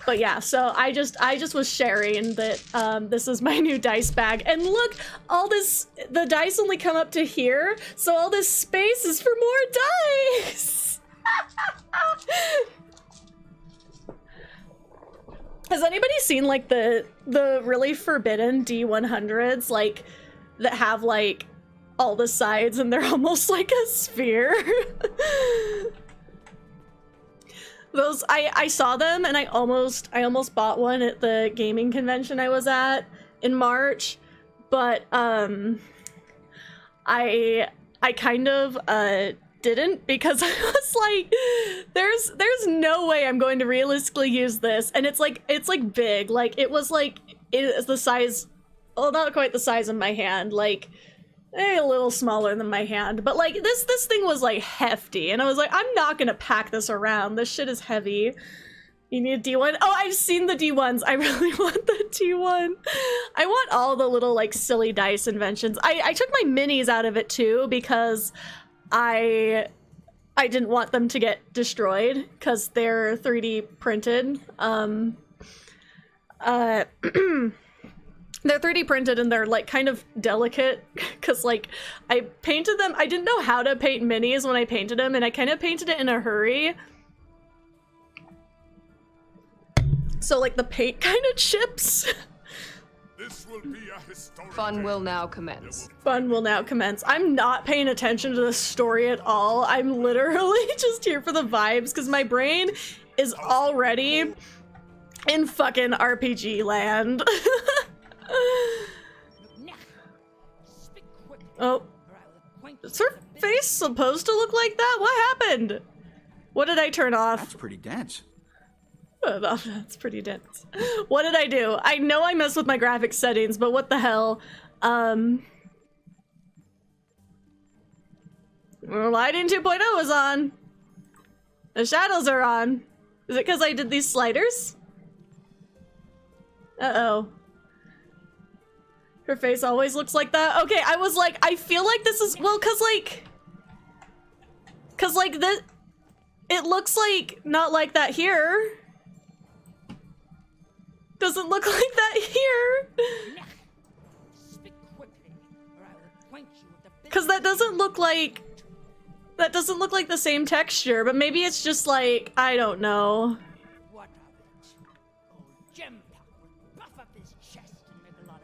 But yeah, so I just was sharing that this is my new dice bag, and look, the dice only come up to here, so all this space is for more dice. Has anybody seen like the really forbidden D100s, like that have like all the sides and they're almost like a sphere? Those, I saw them and I almost bought one at the gaming convention I was at in March, but I kind of didn't, because I was like, there's no way I'm going to realistically use this, and it's like big, like it was like, it is the size, well, not quite the size of my hand, like a little smaller than my hand, but like this thing was like hefty, and I was like, I'm not gonna pack this around, this shit is heavy. You need a D1? Oh, I've seen the D1s. I really want the D1. I want all the little like silly dice inventions. I took my minis out of it too, because I didn't want them to get destroyed, because they're 3D printed. They're 3D printed and they're like kind of delicate, because like I painted them. I didn't know how to paint minis when I painted them, and I kind of painted it in a hurry. So like the paint kind of chips. This will be a historic Fun will now commence. Fun will now commence. I'm not paying attention to the story at all. I'm literally just here for the vibes, because my brain is already in fucking RPG land. Oh, is her face supposed to look like that? What happened? What did I turn off? That's pretty dense. Oh, that's pretty dense. What did I do? I know I messed with my graphics settings, but what the hell? Lighting 2.0 is on. The shadows are on. Is it because I did these sliders? Uh-oh. Her face always looks like that? Okay, I was like, I feel like this is, well, cause like this, it looks like not like that here. Doesn't look like that here. Cause that doesn't look like the same texture, but maybe it's just like, I don't know.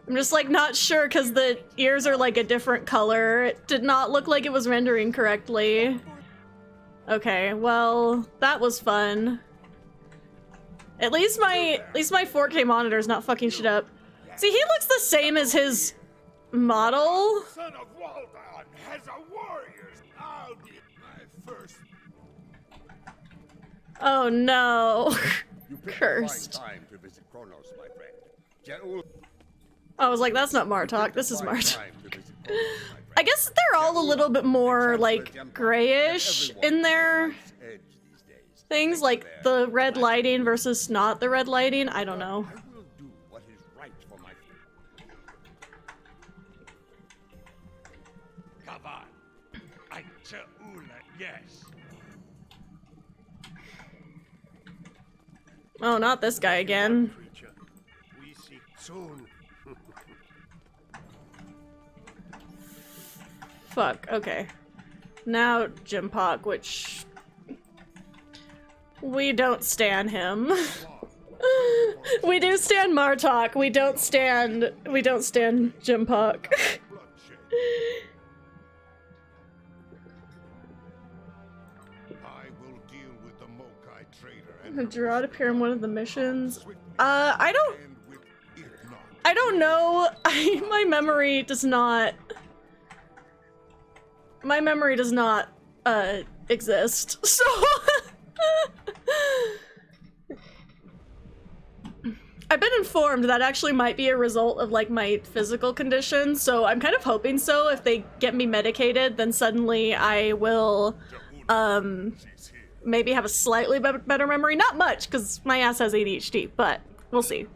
I'm just like not sure, because the ears are like a different color. It did not look like it was rendering correctly. Okay, well, that was fun. At least my 4K monitor's not fucking shit up. See, he looks the same as his model. Son of Waldon has a warrior's. I'll get my first. Oh no. You picked a Cursed. fine time to visit Kronos, my friend. Jaul- I was like, that's not Martok, picked a this is fine Martok. time to visit Kronos, my friend. I guess they're all a little bit more, like, grayish in their Edge these days. things, like the red lighting versus not the red lighting. I don't know. I will do what is right for my friend. Kavan. I Chaula, yes. Oh, not this guy again. Creature. We seek soon. Fuck, okay. Now Jimpok, which... we don't stan him. We do stan Martok, we don't stan Jimpok. I will deal with the Mokai trader The and Gerard appear in one of the missions. I end with it not. don't know. My memory does not exist. So I've been informed that actually might be a result of like my physical condition, so I'm kind of hoping so. If they get me medicated, then suddenly I will maybe have a slightly better memory. Not much, because my ass has ADHD, but we'll see.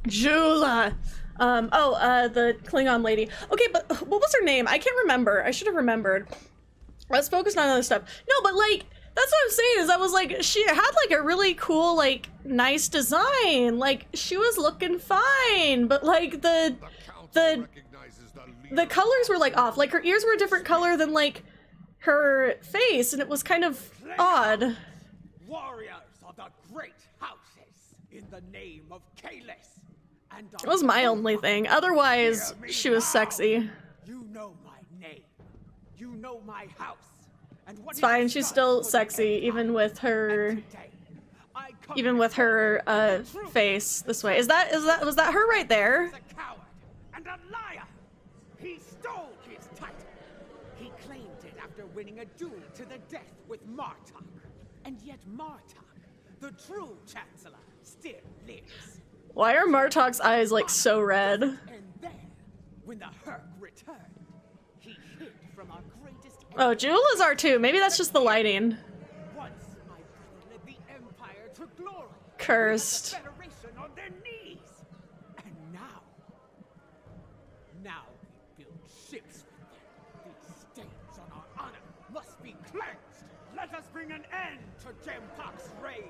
Jula! The Klingon lady. Okay, but what was her name? I can't remember. I should have remembered. I was focused on other stuff. No, but like, that's what I'm saying is I was like, she had like a really cool, like, nice design. Like, she was looking fine, but like the Recognizes the leader. colors were like off. Like her ears were a different color than like her face, and it was kind of odd. Warriors of the great houses, in the name of Kalis. And It was my only thing. Otherwise, she was sexy. You know my name. You know my house. And what It's fine. She's still sexy, even with her face this way. Was that her right there? A coward and a liar. He stole his title. He claimed it after winning a duel to the death with Martok. And yet Martok, the true chancellor, still lives. Why are Martok's eyes like so red? And then, when the Herc returned, he hid from our greatest Oh, Jewel is R2. Maybe that's just the lighting. Once my brother led the Empire to glory. Cursed. The Federation on their knees. And now we build ships with them. These stains on our honor must be cleansed. Let us bring an end to Jempok's reign.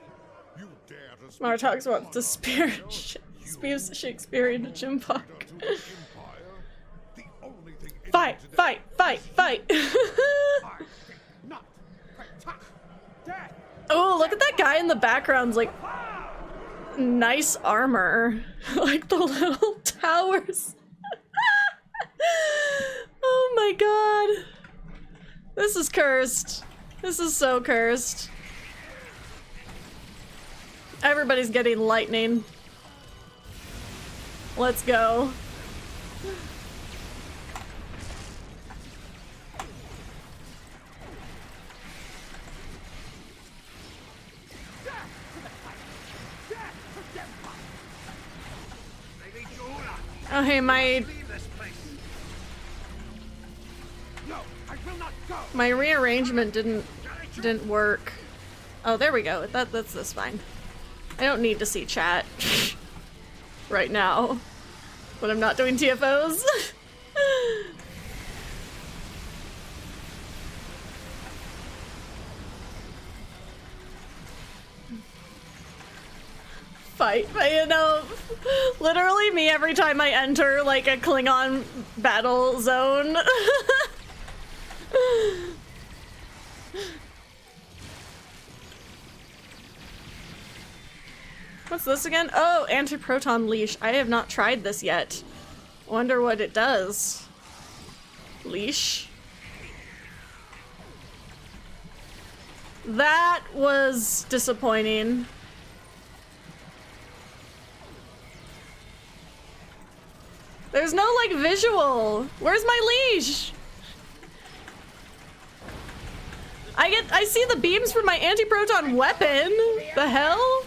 You dare to speak Martok to wants to spear Shakespearean to Jimpok. to the Empire? The only thing in Fight! today Fight! Fight! Fight! I think not. Protect death. Oh, look at that guy in the background's like nice armor. Like the little towers. Oh my god. This is cursed. This is so cursed. Everybody's getting lightning. Let's go. Oh hey, my my rearrangement didn't work. Oh, there we go. That's this fine. I don't need to see chat right now when I'm not doing TFOs. Fight, you know, literally me every time I enter like a Klingon battle zone. What's this again? Oh, anti-proton leash. I have not tried this yet. Wonder what it does. Leash. That was disappointing. There's no, like, visual. Where's my leash? I see the beams from my anti-proton weapon. The hell?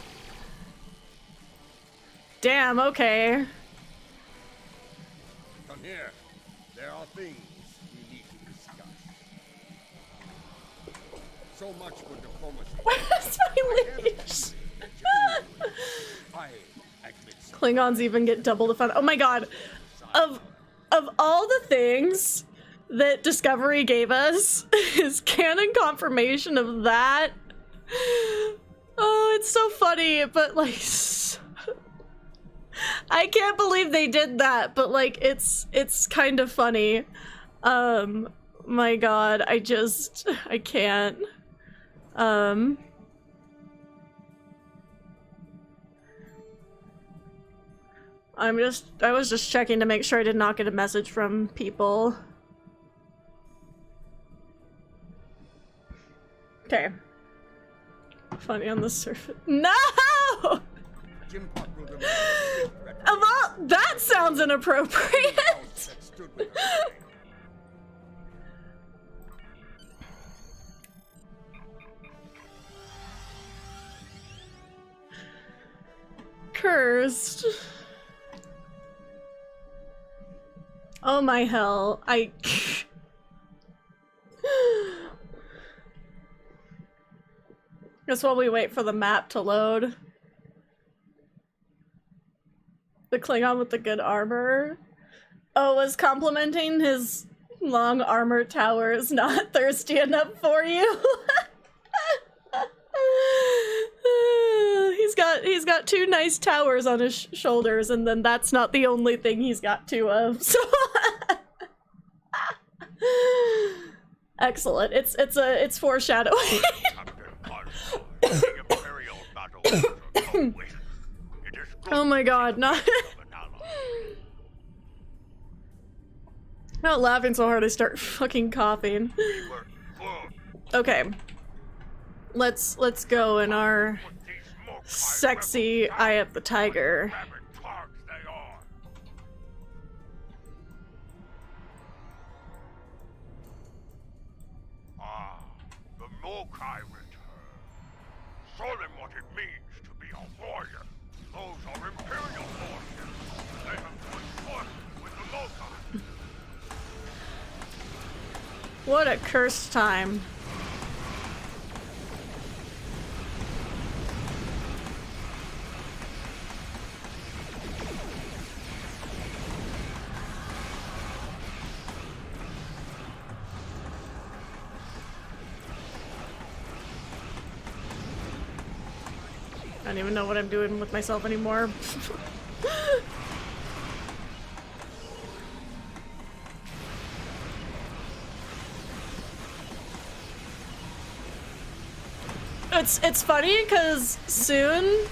Damn, okay. Come here. There are things we need to discuss. So much for diplomacy. Where's my leash? I admit so. Klingons even get double the fun. Oh my god. Of all the things that Discovery gave us, is canon confirmation of that. Oh, it's so funny, but like, I can't believe they did that, but like, it's kind of funny. My god, I can't. I was just checking to make sure I did not get a message from people. Okay. Funny on the surface. No! Jim Puck will demand Well, that sounds inappropriate. that stood with her. Cursed. Oh my hell. Guess while we wait for the map to load. The Klingon with the good armor. Oh, was complimenting his long armor tower is not thirsty enough for you. He's got two nice towers on his shoulders, and then that's not the only thing he's got two of. So excellent. It's foreshadowing. Oh my god, not not laughing so hard I start fucking coughing. Okay. Let's go in our sexy Eye of the Tiger. The Mokai return. Show them what it means to be a warrior. Those are Imperial forces. They have joined forces with the Mokai. What a cursed time. I don't even know what I'm doing with myself anymore. It's funny because soon,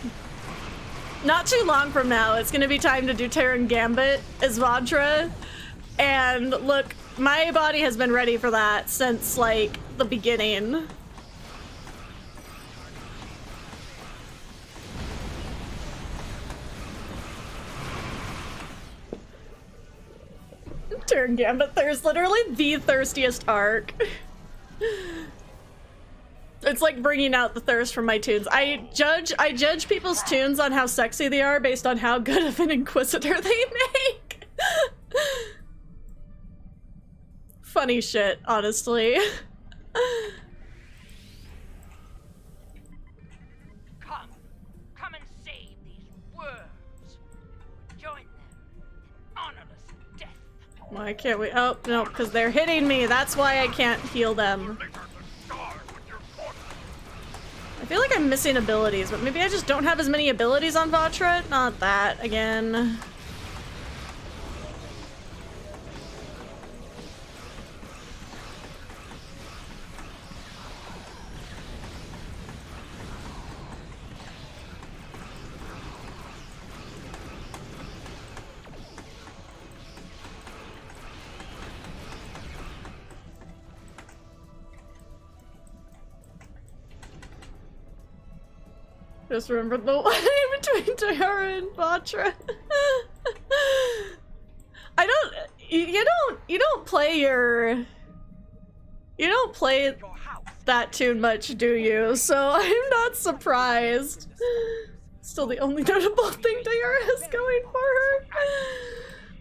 not too long from now, it's gonna be time to do Terran Gambit as Vajra, and look, my body has been ready for that since like the beginning. Terran Gambit, there's literally the thirstiest arc. It's like bringing out the thirst from my tunes. I judge people's tunes on how sexy they are based on how good of an Inquisitor they make. Funny shit, honestly. Come and save these worms. Join them in honorless death. Why can't we? Oh, no, because they're hitting me. That's why I can't heal them. I feel like I'm missing abilities, but maybe I just don't have as many abilities on Vatra? Not that, again. Just remember the wedding between Tayara and Vatra. You don't play that tune much, do you? So I'm not surprised. Still the only notable thing Tayara has going for her.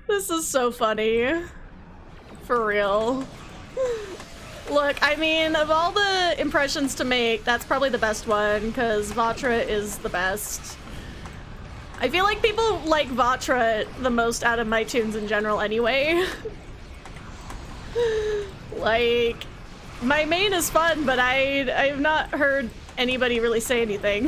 This is so funny. For real. Look, I mean, of all the impressions to make, that's probably the best one, because Vatra is the best. I feel like people like Vatra the most out of my tunes in general anyway. Like, my main is fun, but I've not heard anybody really say anything.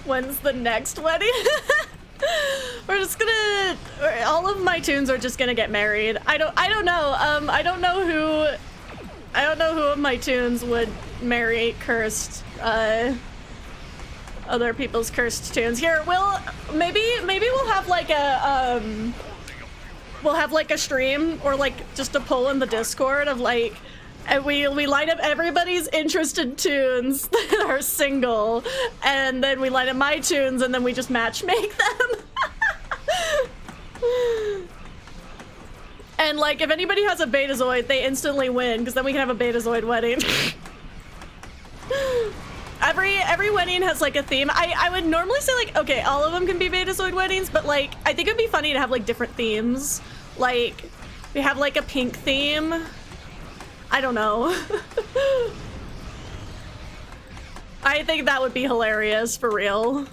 When's the next wedding? We're just gonna, all of my tunes are just gonna get married. I don't know. I don't know who of my tunes would marry cursed, other people's cursed tunes. Here, maybe we'll have like a, stream or like just a poll in the Discord of like, and we line up everybody's interested tunes that are single, and then we line up my tunes, and then we just match make them. And like, if anybody has a Betazoid, they instantly win, because then we can have a Betazoid wedding. Every wedding has like a theme. I would normally say like, okay, all of them can be Betazoid weddings, but like, I think it'd be funny to have like different themes. Like, we have like a pink theme. I don't know. I think that would be hilarious, for real.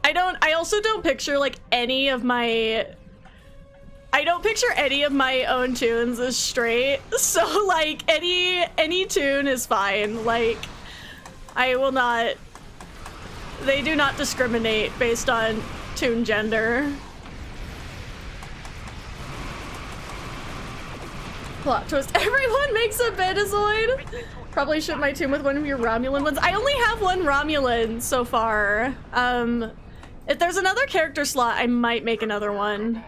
I also don't picture like any of my... I don't picture any of my own tunes as straight, so like any tune is fine. Like, I will not... They do not discriminate based on tune gender. Plot twist. Everyone makes a Betazoid. Probably should my tune with one of your Romulan ones. I only have one Romulan so far. If there's another character slot, I might make another one.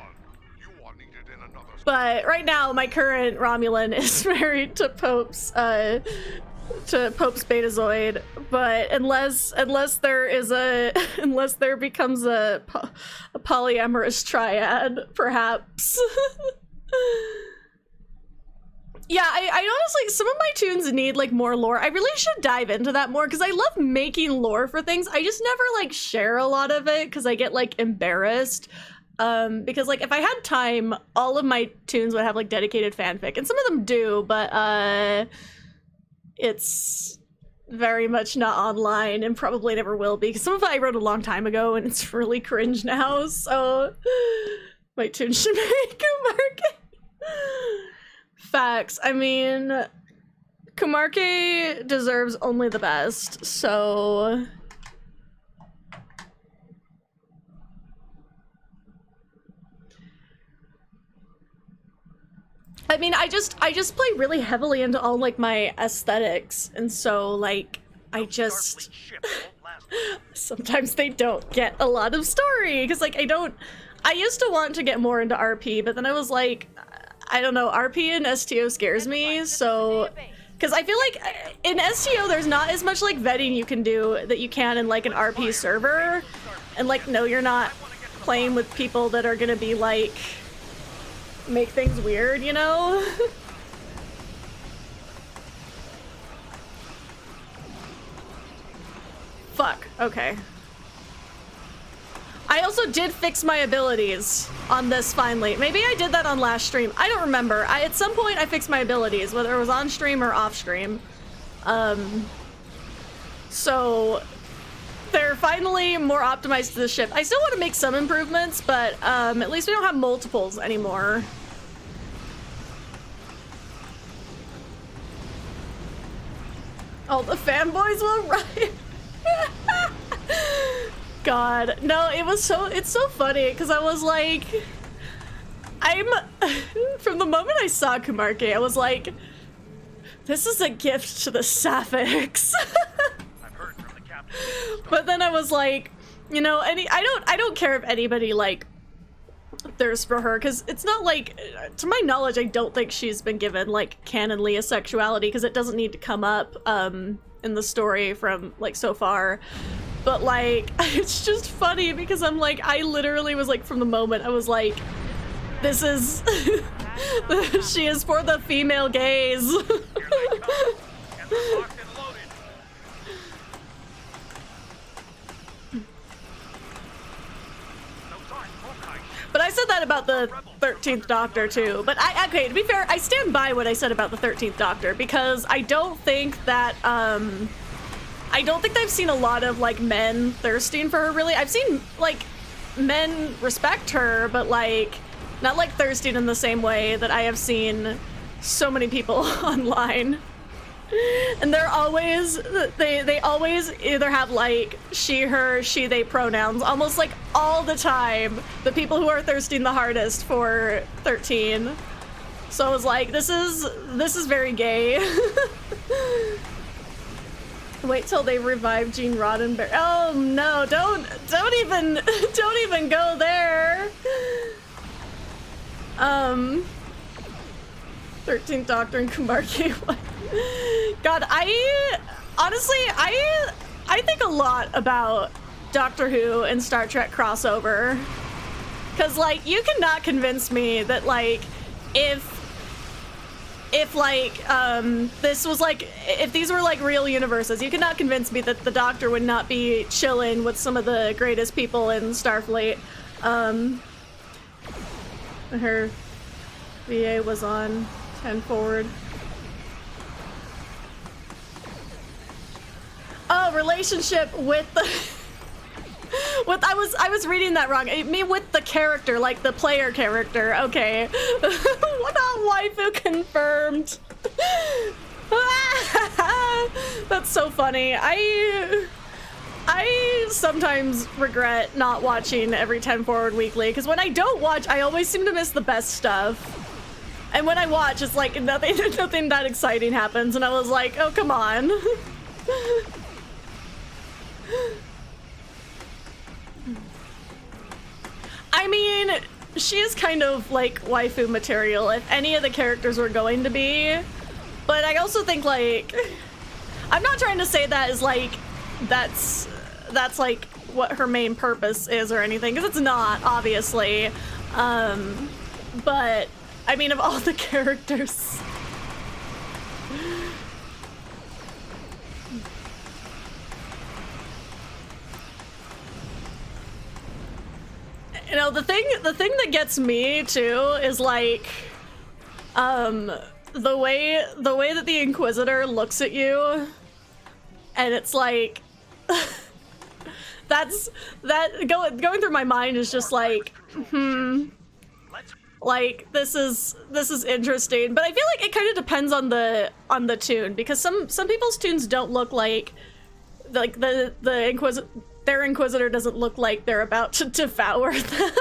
But right now, my current Romulan is married to Pope's Betazoid. But unless there becomes a polyamorous triad, perhaps. Yeah, I honestly, some of my tunes need like more lore. I really should dive into that more because I love making lore for things. I just never like share a lot of it because I get like embarrassed. Because like if I had time, all of my tunes would have like dedicated fanfic, and some of them do, but it's very much not online and probably never will be because some of it I wrote a long time ago and it's really cringe now. So my tune should make a market. Facts. I mean, Kumarke deserves only the best, so... I mean, I just play really heavily into all, like, my aesthetics, and so, like, I just... Sometimes they don't get a lot of story, because, like, I used to want to get more into RP, but then I was like... I don't know, RP and STO scares me, so... Because I feel like in STO there's not as much like vetting you can do that you can in like an RP server. And like, no, you're not playing with people that are gonna be like... make things weird, you know? Fuck, okay. I also did fix my abilities on this finally. Maybe I did that on last stream. I don't remember. At some point I fixed my abilities, whether it was on stream or off stream. So they're finally more optimized to the ship. I still want to make some improvements, but at least we don't have multiples anymore. All the fanboys will riot. God, no, it's so funny because I was like, from the moment I saw Kumarke, I was like, this is a gift to the Sapphics. But then I was like, you know, I don't care if anybody like thirsts for her, because it's not like, to my knowledge, I don't think she's been given like canonly a sexuality, because it doesn't need to come up in the story from like so far. But like, it's just funny because I'm like, I literally was like, from the moment I was like, this is she is for the female gaze. Here they come, and they're locked and loaded. Those aren't Mokai. But I said that about the 13th Doctor too. But okay, to be fair, I stand by what I said about the 13th Doctor, because I don't think that I've seen a lot of like men thirsting for her really. I've seen like men respect her, but like not like thirsting in the same way that I have seen so many people online. And they're always, they always either have like she, her, she, they pronouns, almost like all the time. The people who are thirsting the hardest for 13. So I was like, this is very gay. Wait till they revive Gene Roddenberry. Oh no, don't even go there. 13th Doctor and Kumar K. God, I think a lot about Doctor Who and Star Trek crossover. Cause like, you cannot convince me that like, if like, this was like, if these were like real universes, you cannot convince me that the Doctor would not be chilling with some of the greatest people in Starfleet. Her VA was on 10 forward. Oh, relationship with the with I was reading that wrong. I mean with the character, like the player character. Okay. What not waifu confirmed. That's so funny. I sometimes regret not watching every 10 Forward Weekly, because when I don't watch, I always seem to miss the best stuff. And when I watch, it's like nothing that exciting happens, and I was like, oh, come on. I mean, she is kind of like waifu material if any of the characters were going to be, but I also think like, I'm not trying to say that as like, that's like what her main purpose is or anything, because it's not, obviously. But I mean, of all the characters, you know, the thing that gets me too is like, the way that the Inquisitor looks at you, and it's like, going through my mind is just like, like this is interesting, but I feel like it kind of depends on the tune, because some people's tunes don't look like their Inquisitor doesn't look like they're about to devour them.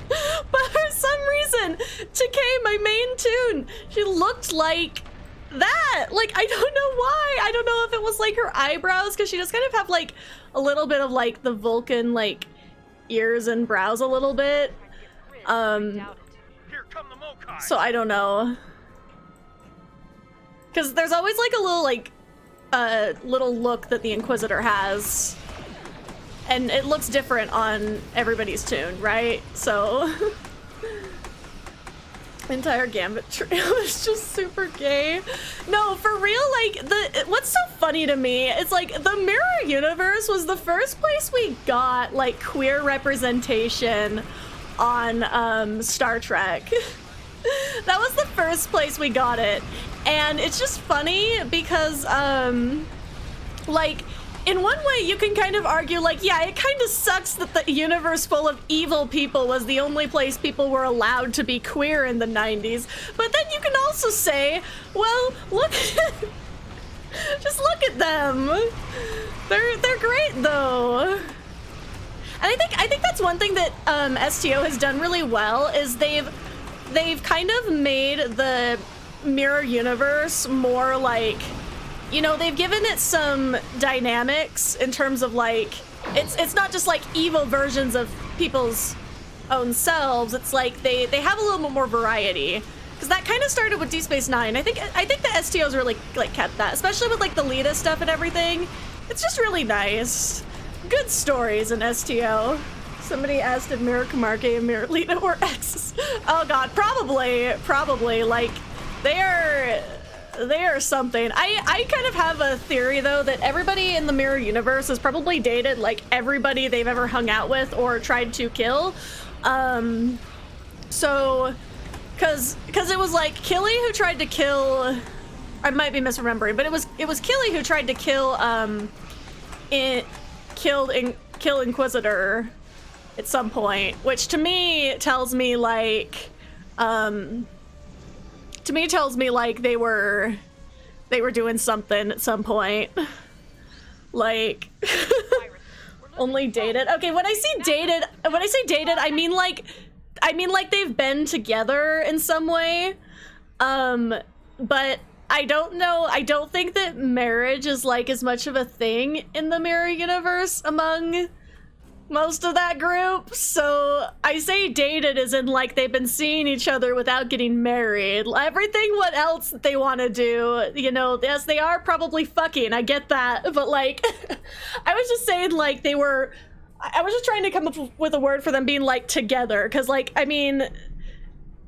But for some reason, Takei, my main tune, she looked like that. Like, I don't know why. I don't know if it was like her eyebrows, because she does kind of have like a little bit of like the Vulcan like ears and brows a little bit. Here come the Mokai. So I don't know. Because there's always like a little like little look that the Inquisitor has. And it looks different on everybody's tune, right? So entire Gambit trio is just super gay. No, for real, like what's so funny to me is like the Mirror Universe was the first place we got like queer representation on Star Trek. That was the first place we got it. And it's just funny because like, in one way, you can kind of argue, like, yeah, it kind of sucks that the universe full of evil people was the only place people were allowed to be queer in the 90s. But then you can also say, well, look, just look at them. They're great, though. And I think that's one thing that STO has done really well, is they've kind of made the Mirror Universe more like you know, they've given it some dynamics in terms of like, it's not just like evil versions of people's own selves. It's like they have a little bit more variety. Because that kind of started with Deep Space Nine. I think the STOs really like kept that, especially with like the Lita stuff and everything. It's just really nice. Good stories in STO. Somebody asked if Mirror Camargue and Mirror Lita were exes. Oh god, probably. Like, they are something. I kind of have a theory though that everybody in the Mirror universe has probably dated like everybody they've ever hung out with or tried to kill. So, cause it was like Killy who tried to kill, I might be misremembering, but it was Killy who tried to kill kill Inquisitor at some point, which to me tells me like they were doing something at some point. Like only dated. Okay, when I say dated, I mean like they've been together in some way. But I don't know. I don't think that marriage is like as much of a thing in the Mirror universe among most of that group. So I say dated as in like they've been seeing each other without getting married. Everything what else they want to do, you know, yes, they are probably fucking, I get that, but like I was just saying like I was just trying to come up with a word for them being like together, because like, I mean,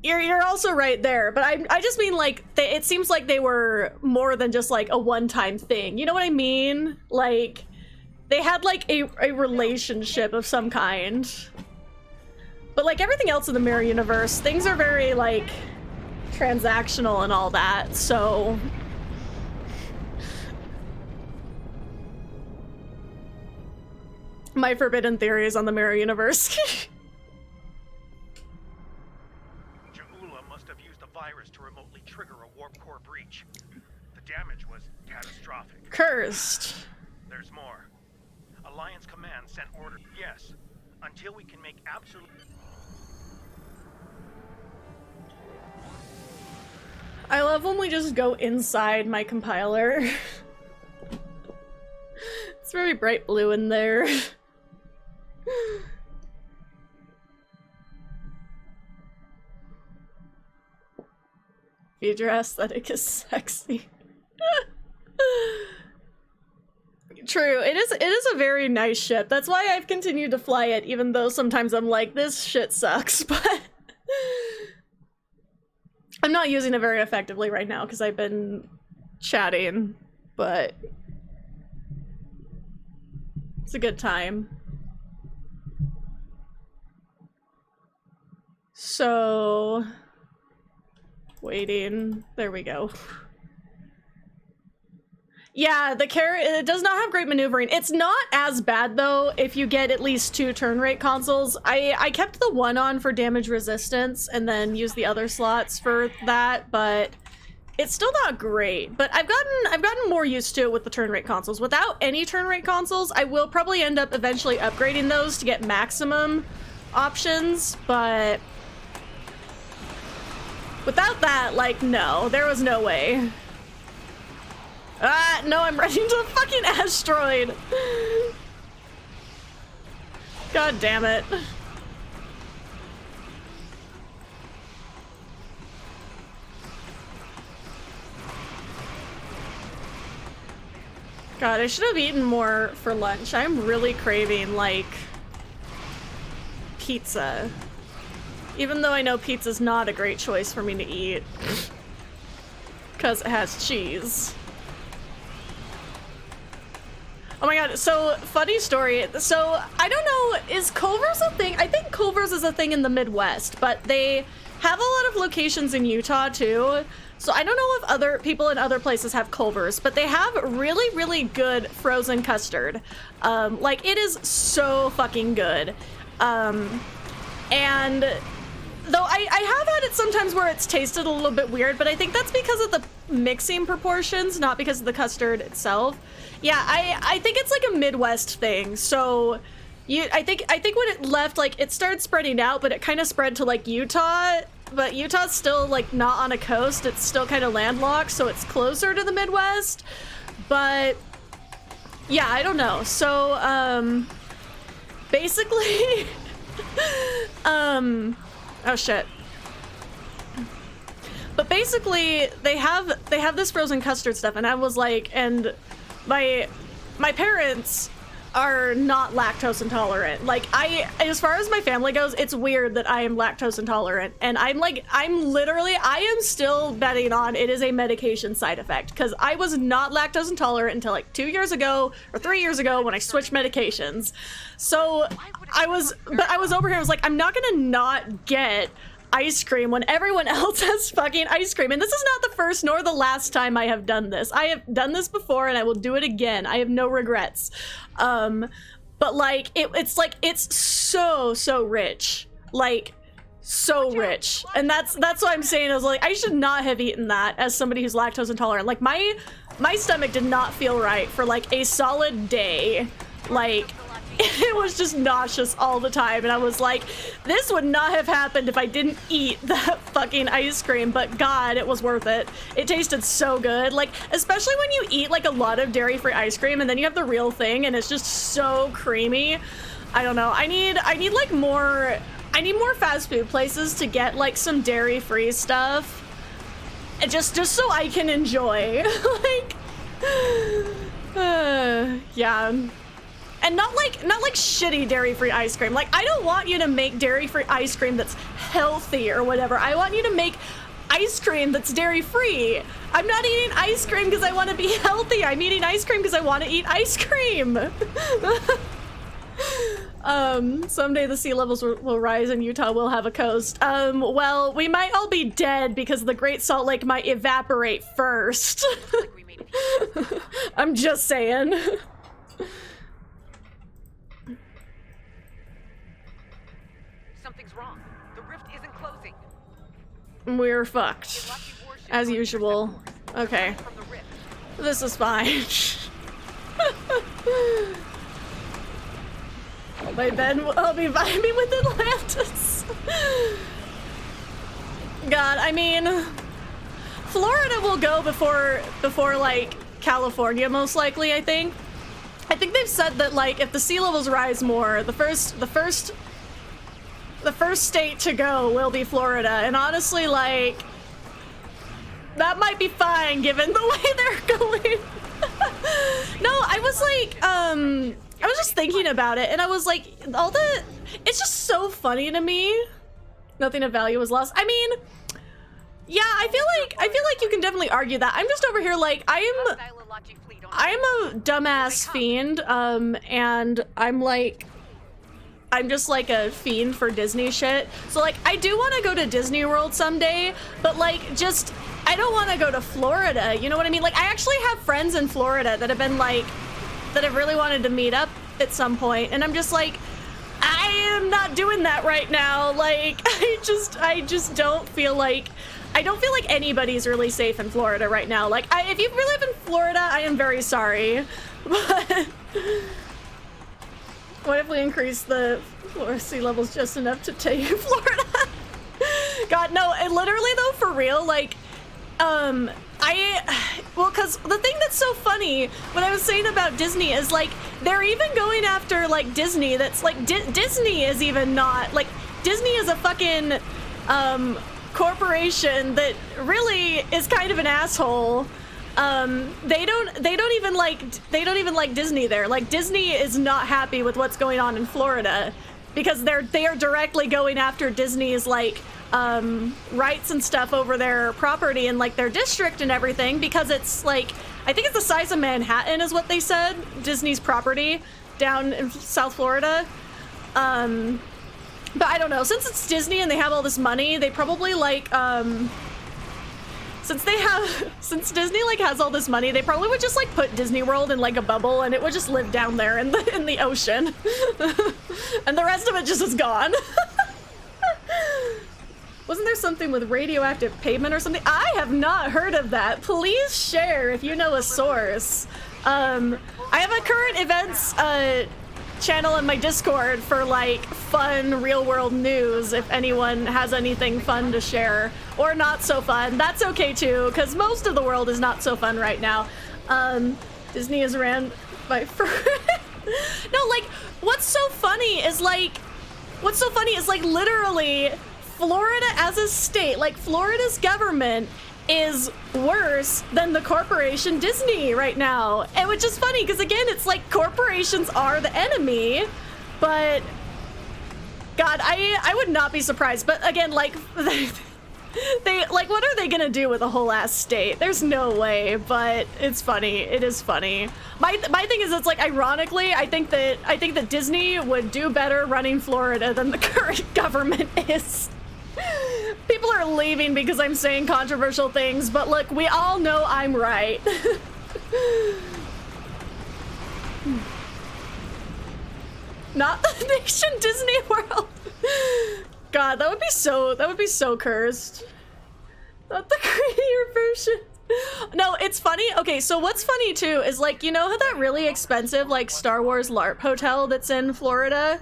you're also right there, but I just mean like it seems like they were more than just like a one-time thing, you know what I mean? Like they had like a relationship of some kind. But like everything else in the Mirror universe, things are very like transactional and all that, so my forbidden theories on the Mirror universe. Jaula must have used a virus to remotely trigger a warp core breach. The damage was catastrophic. Cursed. There's more. Alliance Command sent order. Yes, until we can make absolute. I love when we just go inside my compiler. It's very bright blue in there. Future aesthetic is sexy. True, it is a very nice ship. That's why I've continued to fly it, even though sometimes I'm like, this shit sucks, but I'm not using it very effectively right now because I've been chatting, but it's a good time. So, waiting, there we go. Yeah, it does not have great maneuvering. It's not as bad though if you get at least 2 turn rate consoles. I kept the one on for damage resistance and then used the other slots for that, but it's still not great. But I've gotten more used to it with the turn rate consoles. Without any turn rate consoles, I will probably end up eventually upgrading those to get maximum options, but without that, like, no, there was no way. Ah, no, I'm running into a fucking asteroid. God damn it. God, I should have eaten more for lunch. I'm really craving, like, pizza. Even though I know pizza's not a great choice for me to eat. Because it has cheese. Oh my god, so funny story. So I don't know, is Culver's a thing? I think Culver's is a thing in the Midwest, but they have a lot of locations in Utah too. So I don't know if other people in other places have Culver's, but they have really, really good frozen custard. Like it is so fucking good. And though I have had it sometimes where it's tasted a little bit weird, but I think that's because of the mixing proportions, not because of the custard itself. Yeah, I think it's like a Midwest thing. So I think when it left, like, it started spreading out, but it kind of spread to, like, Utah. But Utah's still, like, not on a coast. It's still kind of landlocked, so it's closer to the Midwest. But, yeah, I don't know. So, basically, oh, shit. But basically, they have this frozen custard stuff, and I was like, and my parents are not lactose intolerant. Like, as far as my family goes, it's weird that I am lactose intolerant, and I am still betting on it is a medication side effect, because I was not lactose intolerant until like 2 years ago or 3 years ago when I switched medications. So I was over here, I was like, I'm not gonna not get ice cream when everyone else has fucking ice cream. And this is not the first nor the last time I have done this. I have done this before and I will do it again. I have no regrets. But like, it's so rich. Like, so rich. And that's what I'm saying. I was like, I should not have eaten that as somebody who's lactose intolerant. Like, my stomach did not feel right for like a solid day. Like, it was just nauseous all the time, and I was like, this would not have happened if I didn't eat that fucking ice cream, but God, it was worth it. It tasted so good. Like, especially when you eat like a lot of dairy-free ice cream and then you have the real thing and it's just so creamy. I don't know. I need like more, I need more fast food places to get like some dairy-free stuff. Just so I can enjoy. Like, yeah. And not like shitty dairy-free ice cream. Like, I don't want you to make dairy-free ice cream that's healthy or whatever. I want you to make ice cream that's dairy-free. I'm not eating ice cream because I want to be healthy. I'm eating ice cream because I want to eat ice cream. Someday the sea levels will rise and Utah will have a coast. Well, we might all be dead because the Great Salt Lake might evaporate first. I'm just saying. Something's wrong. The rift isn't closing. We're fucked. As usual. Okay. This is fine. My bed will be vibing with Atlantis. God, I mean, Florida will go before like California, most likely, I think. I think they've said that like if the sea levels rise more, the first state to go will be Florida, and honestly, like, that might be fine given the way they're going. No, I was like, I was just thinking about it, and I was like, it's just so funny to me. Nothing of value was lost. I mean, yeah, I feel like you can definitely argue that. I'm just over here like, I am a dumbass fiend, and I'm just like a fiend for Disney shit. So like, I do want to go to Disney World someday, but like, just, I don't want to go to Florida, you know what I mean? Like, I actually have friends in Florida that have been like, that have really wanted to meet up at some point, and I'm just like, I am not doing that right now. Like, I just don't feel like, I don't feel like anybody's really safe in Florida right now. Like, if you live in Florida, I am very sorry, but what if we increase the sea levels just enough to take Florida? God, no, and literally though, for real, like, well, because the thing that's so funny, what I was saying about Disney is, like, they're even going after, like, Disney, that's, like, Disney is even not, like, Disney is a fucking, corporation that really is kind of an asshole. They don't even like Disney there. Like, Disney is not happy with what's going on in Florida because they are directly going after Disney's, like, rights and stuff over their property and like their district and everything, because it's like, I think it's the size of Manhattan is what they said, Disney's property down in South Florida. But I don't know, since it's Disney and they have all this money, they probably like, since Disney like has all this money, they probably would just like put Disney World in like a bubble and it would just live down there in the ocean. And the rest of it just is gone. Wasn't there something with radioactive pavement or something? I have not heard of that. Please share if you know a source. I have a current events channel and my Discord for like fun real world news if anyone has anything fun to share, or not so fun. That's okay too, because most of the world is not so fun right now. Disney is ran by no, like what's so funny is like literally Florida as a state, like Florida's government is worse than the corporation Disney right now. And which is funny because again, it's like corporations are the enemy, but God, I would not be surprised. But again, like they like, what are they gonna do with a whole ass state? There's no way, but it's funny. It is funny. My thing is, it's like, ironically, I think that Disney would do better running Florida than the current government is. People are leaving because I'm saying controversial things, but look, we all know I'm right. Not the nation Disney World. God, that would be so cursed. Not the creator version. No, it's funny. Okay, so what's funny too is like, you know how that really expensive like Star Wars LARP hotel that's in Florida?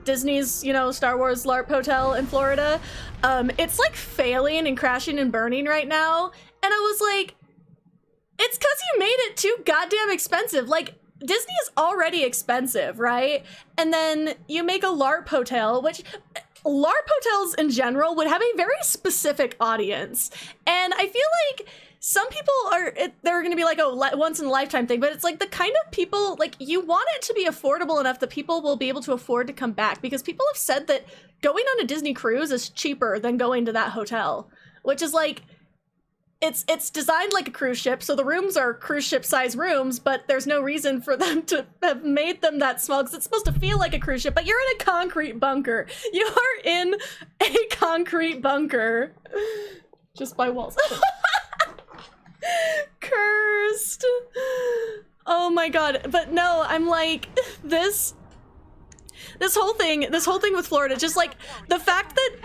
Disney's, you know, Star Wars LARP hotel in Florida. It's like failing and crashing and burning right now. And I was like, it's because you made it too goddamn expensive. Like, Disney is already expensive, right? And then you make a LARP hotel, which LARP hotels in general would have a very specific audience. And I feel like some people they're gonna be like, oh, once in a lifetime thing, but it's like the kind of people, like, you want it to be affordable enough that people will be able to afford to come back, because people have said that going on a Disney cruise is cheaper than going to that hotel, which is like, it's designed like a cruise ship, so the rooms are cruise ship size rooms, but there's no reason for them to have made them that small, because it's supposed to feel like a cruise ship, but you're in a concrete bunker. You are in a concrete bunker. Just by walls. Cursed. Oh my god. But no, I'm like, this whole thing with Florida, just like the fact that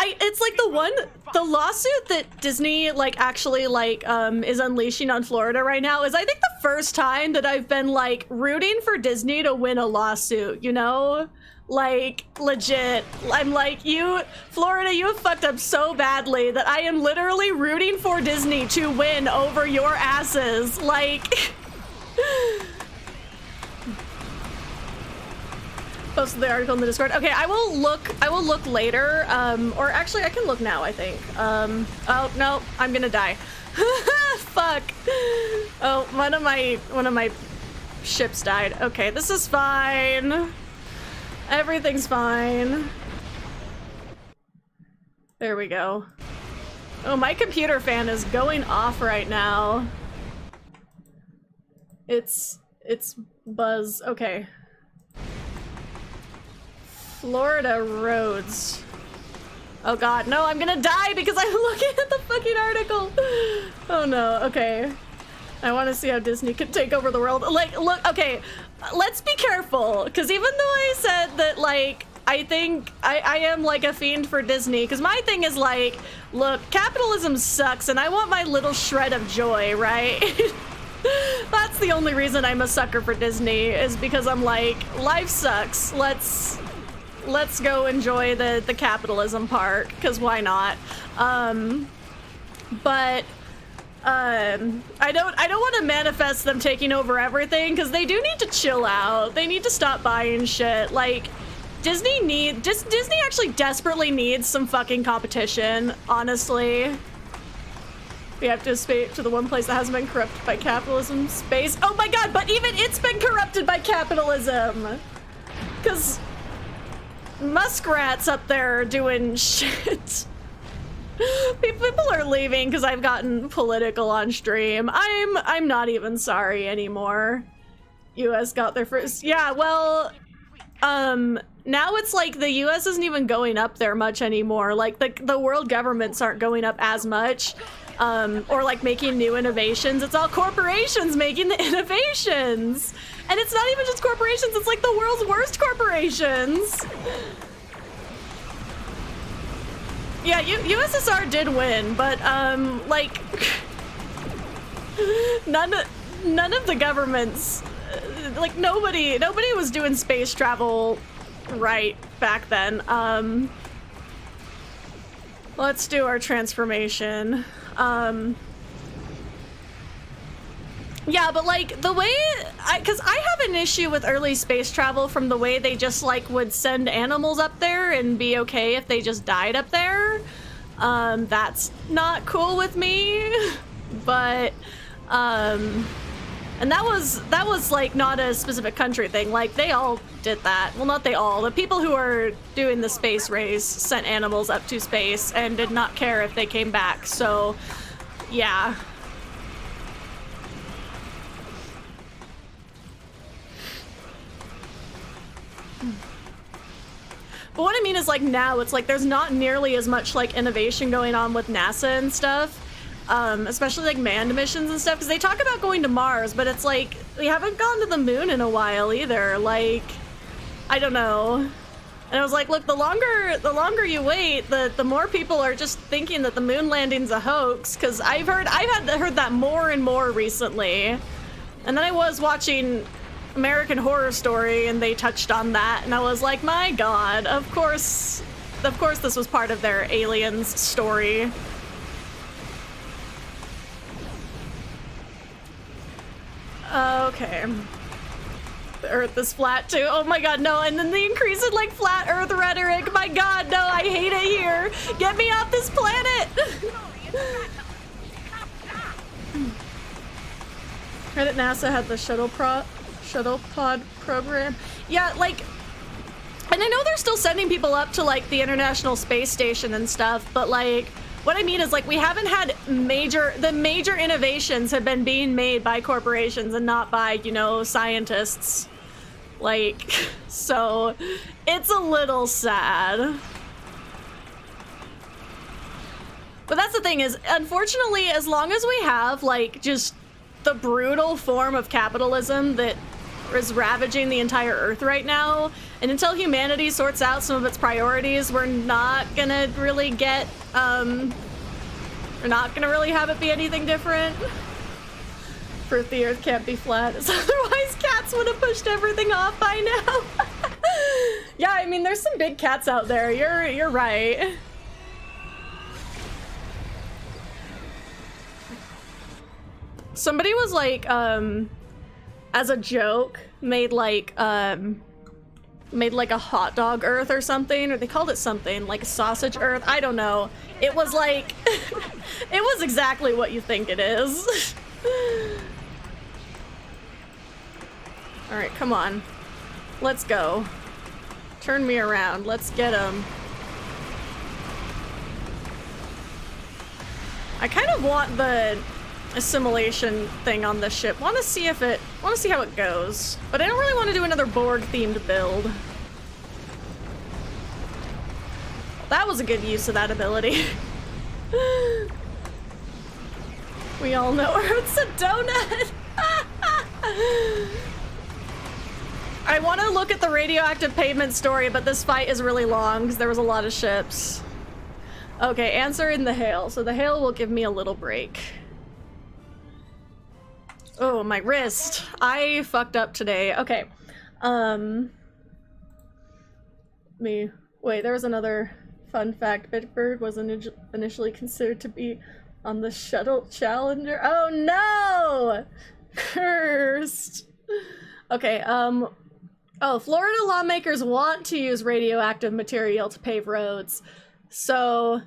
it's like the lawsuit that Disney like actually like is unleashing on Florida right now is, I think, the first time that I've been like rooting for Disney to win a lawsuit, you know? Like, legit. I'm like, Florida, you have fucked up so badly that I am literally rooting for Disney to win over your asses. Like, posted the article in the Discord. Okay, I will look later. Or actually I can look now, I think. Oh no, I'm gonna die. Fuck. Oh, one of my ships died. Okay, this is fine. Everything's fine. There we go. Oh, my computer fan is going off right now. It's buzz. Okay. Florida roads. Oh god, no, I'm gonna die because I'm looking at the fucking article. Oh no, okay. I want to see how Disney could take over the world. Like, look, okay, let's be careful, because even though I said that, like, I think I am like a fiend for Disney, because my thing is like, look, capitalism sucks and I want my little shred of joy, right? That's the only reason I'm a sucker for Disney, is because I'm like, life sucks. Let's go enjoy the capitalism part, because why not? But I don't want to manifest them taking over everything, because they do need to chill out. They need to stop buying shit. Like, Disney actually desperately needs some fucking competition, honestly. We have to escape to the one place that hasn't been corrupted by capitalism. Space. Oh my god, but even it's been corrupted by capitalism! Because muskrats up there doing shit. People are leaving because I've gotten political on stream. I'm not even sorry anymore. US got their first. Yeah, well, now it's like the US isn't even going up there much anymore. Like the world governments aren't going up as much, or like making new innovations. It's all corporations making the innovations. And it's not even just corporations, it's like the world's worst corporations. Yeah, USSR did win, but like none of the governments like nobody was doing space travel right back then. Let's do our transformation. Yeah, but like the way, because I have an issue with early space travel from the way they just like would send animals up there and be okay if they just died up there. That's not cool with me, but, and that was like not a specific country thing. Like they all did that. Well, not they all. The people who are doing the space race sent animals up to space and did not care if they came back. So, yeah. But what I mean is, like, now it's like there's not nearly as much like innovation going on with NASA and stuff, especially like manned missions and stuff, because they talk about going to Mars, but it's like we haven't gone to the moon in a while either. Like, I don't know. And I was like, look, the longer you wait, the more people are just thinking that the moon landing's a hoax, because I've heard that more and more recently. And then I was watching American Horror Story and they touched on that, and I was like, my god, of course this was part of their aliens story. Okay. The Earth is flat too. Oh my god, no. And then the increase in like flat Earth rhetoric. My god, no, I hate it here. Get me off this planet. Credit NASA had the shuttle pod program. Yeah, like, and I know they're still sending people up to like the International Space Station and stuff, but like, what I mean is like we haven't had the major innovations have been being made by corporations and not by, you know, scientists. Like, so it's a little sad. But that's the thing is, unfortunately, as long as we have like just the brutal form of capitalism that is ravaging the entire Earth right now, and until humanity sorts out some of its priorities, we're not gonna really get, we're not gonna really have it be anything different. First, the Earth can't be flat, otherwise cats would have pushed everything off by now. Yeah, I mean, there's some big cats out there. You're right. Somebody was like, as a joke, made like a hot dog Earth or something, or they called it something like a sausage Earth. I don't know. It was like, it was exactly what you think it is. All right, come on, let's go. Turn me around. Let's get him. I kind of want the assimilation thing on this ship. Want to see how it goes, but I don't really want to do another Borg-themed build. That was a good use of that ability. We all know Earth's a donut. I want to look at the radioactive pavement story, but this fight is really long because there was a lot of ships. Okay, answer in the hail. So the hail will give me a little break. Oh, my wrist. I fucked up today. Okay. Wait, there was another fun fact. Bitbird was initially considered to be on the Shuttle Challenger. Oh no! Cursed. Okay, oh, Florida lawmakers want to use radioactive material to pave roads. So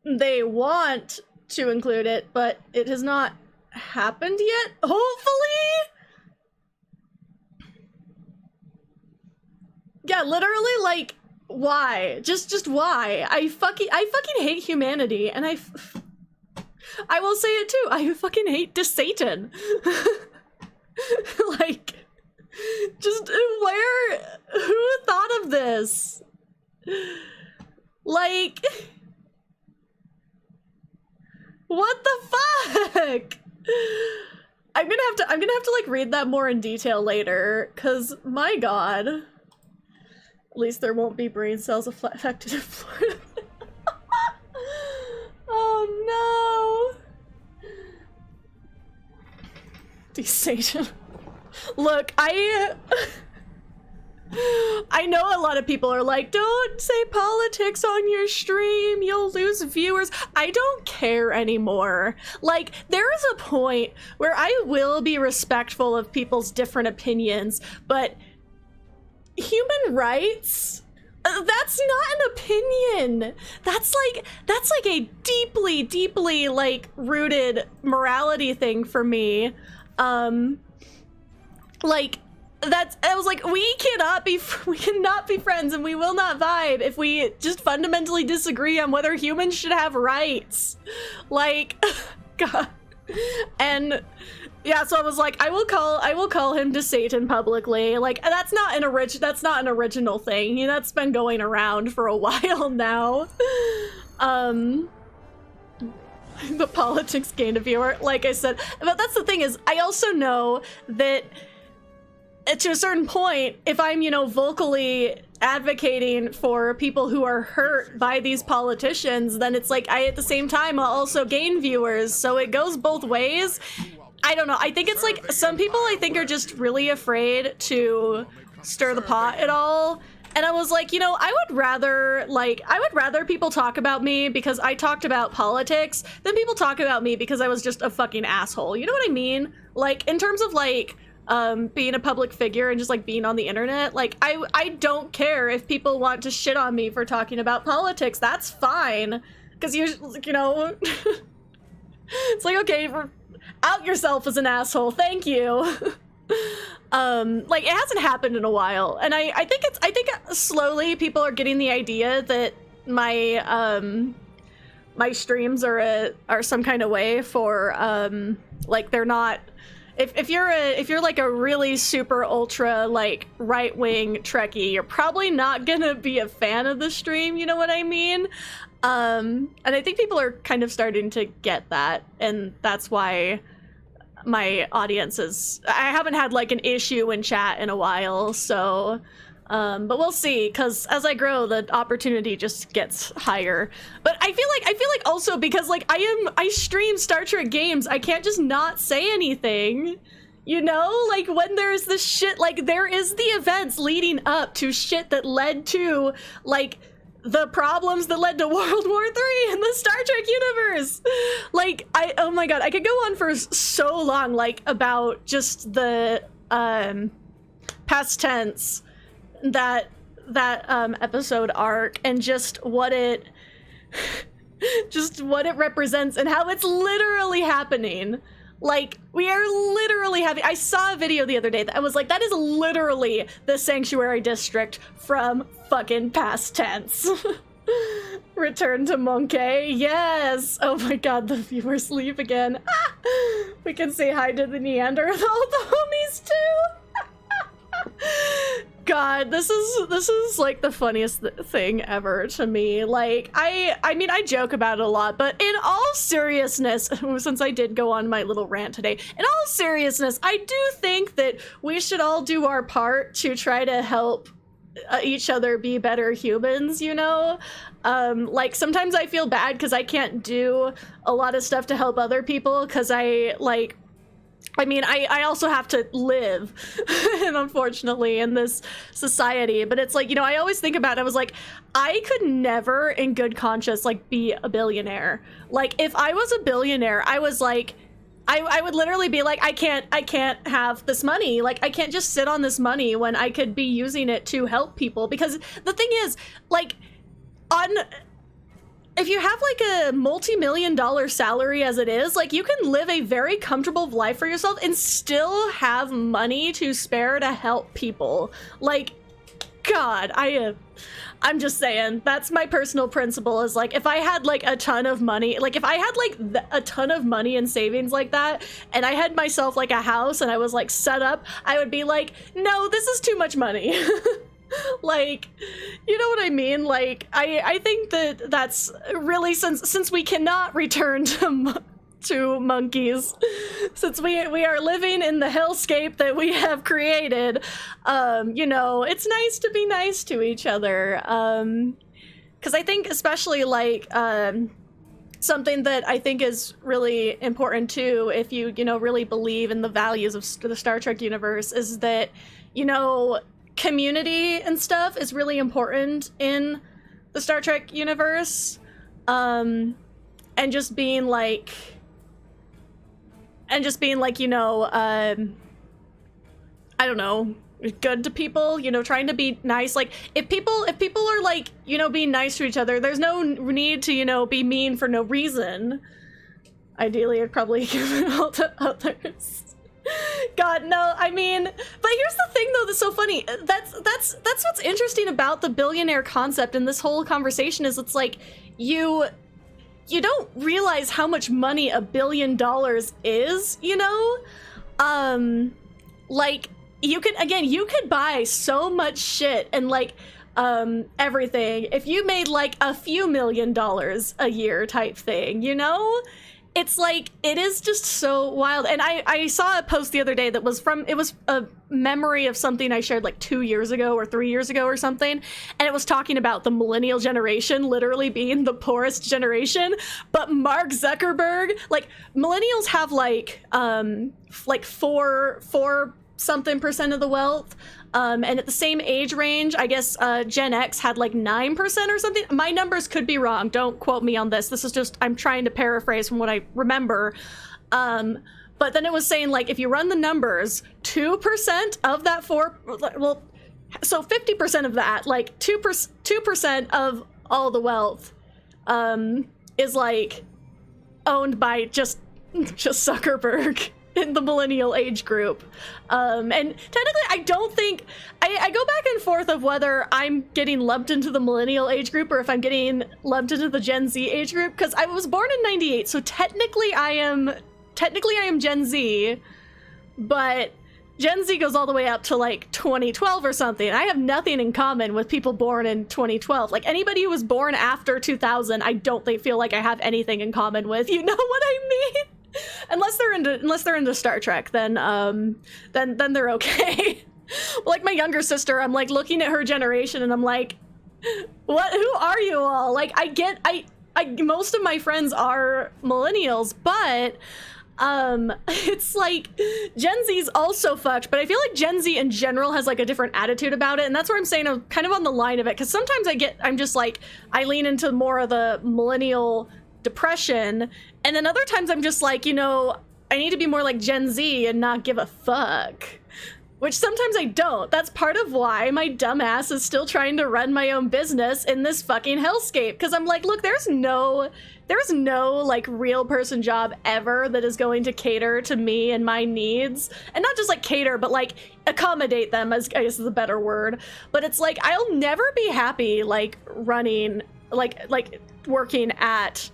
they want to include it, but it has not happened yet, hopefully? Yeah, literally, like, why? Just why? I fucking hate humanity, and I will say it too, I fucking hate Satan. Like, just who thought of this? Like, what the fuck? I'm gonna have to like read that more in detail later, cause my god. At least there won't be brain cells affected in Florida. Oh no. Satan. Look, I know a lot of people are like, don't say politics on your stream, you'll lose viewers. I don't care anymore. Like, there is a point where I will be respectful of people's different opinions, but human rights? That's not an opinion. That's like a deeply, deeply like rooted morality thing for me. Like, I was like, we cannot be friends, and we will not vibe if we just fundamentally disagree on whether humans should have rights. Like, God. And yeah, so I was like, I will call him to Satan publicly. Like, that's not an original thing. You know, that's been going around for a while now. The politics gained a viewer, like I said. But that's the thing, is I also know that to a certain point, if I'm, you know, vocally advocating for people who are hurt by these politicians, then it's like at the same time I'll also gain viewers, so it goes both ways. I don't know, I think it's like some people I think are just really afraid to stir the pot at all. And I was like, you know, I would rather people talk about me because I talked about politics than people talk about me because I was just a fucking asshole. You know what I mean? Like, in terms of like being a public figure and just like being on the internet, like I don't care if people want to shit on me for talking about politics. That's fine, because you know it's like, okay, out yourself as an asshole, thank you. Like, it hasn't happened in a while, and I think slowly people are getting the idea that my my streams are some kind of way for like, they're not. If you're like a really super ultra like right-wing Trekkie, you're probably not gonna be a fan of the stream, you know what I mean? And I think people are kind of starting to get that, and that's why my audience is, I haven't had like an issue in chat in a while, so but we'll see, because as I grow, the opportunity just gets higher. But I feel like also because like I stream Star Trek games, I can't just not say anything, you know? Like, when there's this shit, like there is the events leading up to shit that led to like the problems that led to World War III in the Star Trek universe. Like, oh my god, I could go on for so long, like, about just the past tense, that episode arc, and just what it represents and how it's literally happening. Like, we are literally having, I saw a video the other day that I was like, that is literally the Sanctuary District from fucking past tense. Return to Monkey, yes! Oh my god, the viewers leave again. We can say hi to the Neanderthal homies too! God, this is like the funniest thing ever to me. Like, I mean, I joke about it a lot, but in all seriousness, since I did go on my little rant today, in all seriousness, I do think that we should all do our part to try to help each other be better humans, you know? Like, sometimes I feel bad because I can't do a lot of stuff to help other people, because I mean, I also have to live, and unfortunately, in this society. But it's like, you know, I always think about it, I was like, I could never, in good conscience, like, be a billionaire. Like, if I was a billionaire, I was like, I would literally be like, I can't have this money. Like, I can't just sit on this money when I could be using it to help people. Because the thing is, like, if you have like a multi-million-dollar salary as it is, like, you can live a very comfortable life for yourself and still have money to spare to help people. Like, God, I'm just saying, that's my personal principle, is like, if I had like a ton of money, like if I had like a ton of money in savings like that, and I had myself like a house and I was like set up, I would be like, no, this is too much money. Like, you know what I mean? Like, I think that that's really, since we cannot return to monkeys, since we are living in the hellscape that we have created, you know, it's nice to be nice to each other. Because I think especially like something that I think is really important too, if you know, really believe in the values of the Star Trek universe, is that, you know, community and stuff is really important in the Star Trek universe. And just being like, you know, I don't know, good to people, you know, trying to be nice. Like, if people are like, you know, being nice to each other, there's no need to, you know, be mean for no reason. Ideally, I'd probably give it all to others. God, no, I mean, but here's the thing though that's so funny. That's what's interesting about the billionaire concept in this whole conversation, is it's like, you don't realize how much money $1 billion is, you know? Like, you could buy so much shit and like everything if you made like a few $1 million a year type thing, you know? It's like, it is just so wild. And I saw a post the other day that was it was a memory of something I shared like 2 years ago or 3 years ago or something. And it was talking about the millennial generation literally being the poorest generation. But Mark Zuckerberg, like, millennials have like 4 something percent of the wealth. And at the same age range, I guess Gen X had like 9% or something. My numbers could be wrong. Don't quote me on this. This is just, I'm trying to paraphrase from what I remember. But then it was saying, like, if you run the numbers, 2% of that so 50% of that, like 2% of all the wealth is like owned by just Zuckerberg in the millennial age group. And technically, I don't think, I go back and forth of whether I'm getting lumped into the millennial age group or if I'm getting lumped into the Gen Z age group, because I was born in 98, so technically I am Gen Z, but Gen Z goes all the way up to like 2012 or something. I have nothing in common with people born in 2012. Like, anybody who was born after 2000, I don't feel like I have anything in common with. You know what I mean? Unless they're into Star Trek, then they're okay. Like, my younger sister, I'm like looking at her generation and I'm like, what? Who are you all? Like, I most of my friends are millennials, but it's like Gen Z's also fucked, but I feel like Gen Z in general has like a different attitude about it, and that's where I'm saying I'm kind of on the line of it, because sometimes I'm just like, I lean into more of the millennial depression, and then other times I'm just like, you know, I need to be more like Gen Z and not give a fuck, which sometimes I don't. That's part of why my dumb ass is still trying to run my own business in this fucking hellscape, because I'm like, look, there's no like real person job ever that is going to cater to me and my needs, and not just like cater, but like accommodate them, as I guess is a better word. But it's like, I'll never be happy like running like working at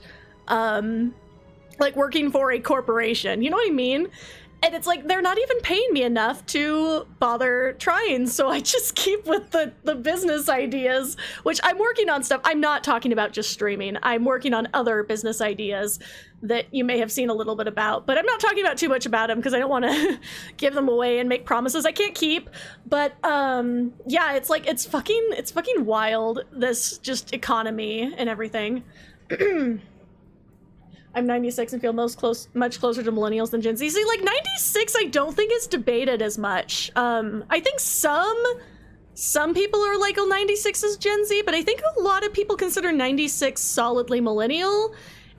like working for a corporation, you know what I mean? And it's like, they're not even paying me enough to bother trying, so I just keep with the business ideas, which I'm working on stuff. I'm not talking about just streaming. I'm working on other business ideas that you may have seen a little bit about, but I'm not talking about too much about them because I don't want to give them away and make promises I can't keep. But yeah, it's like, it's fucking wild, this just economy and everything. I'm 96 and feel much closer to millennials than Gen Z. See, like 96, I don't think is debated as much. I think some people are like, oh, 96 is Gen Z, but I think a lot of people consider 96 solidly millennial.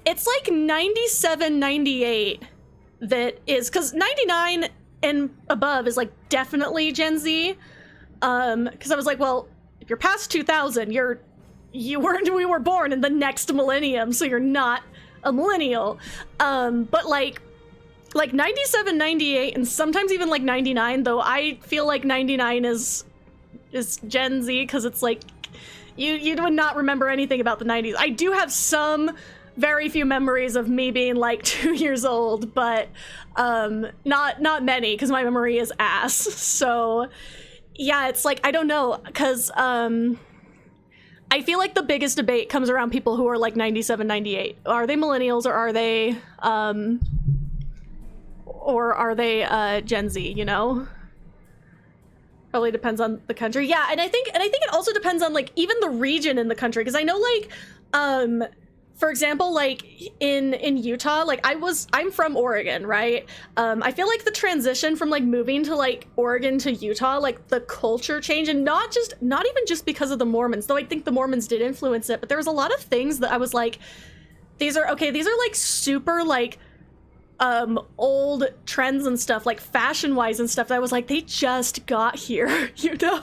It's like 97, 98 that is, because 99 and above is like definitely Gen Z. Because I was like, well, if you're past 2000, we were born in the next millennium, so you're not a millennial. But like 97, 98, and sometimes even like 99, though I feel like 99 is Gen Z, because it's like you would not remember anything about the 90s. I do have some very few memories of me being like 2 years old, but not many, because my memory is ass. So yeah, it's like, I don't know, because I feel like the biggest debate comes around people who are like 97, 98. Are they millennials, or are they Gen Z, you know? Probably depends on the country. Yeah, and I think it also depends on like even the region in the country, because I know like for example, like in Utah, like I'm from Oregon, right? I feel like the transition from like moving to like Oregon to Utah, like the culture change, and not even just because of the Mormons, though I think the Mormons did influence it, but there was a lot of things that I was like, these are like super like old trends and stuff, like fashion wise and stuff, that I was like, they just got here, you know?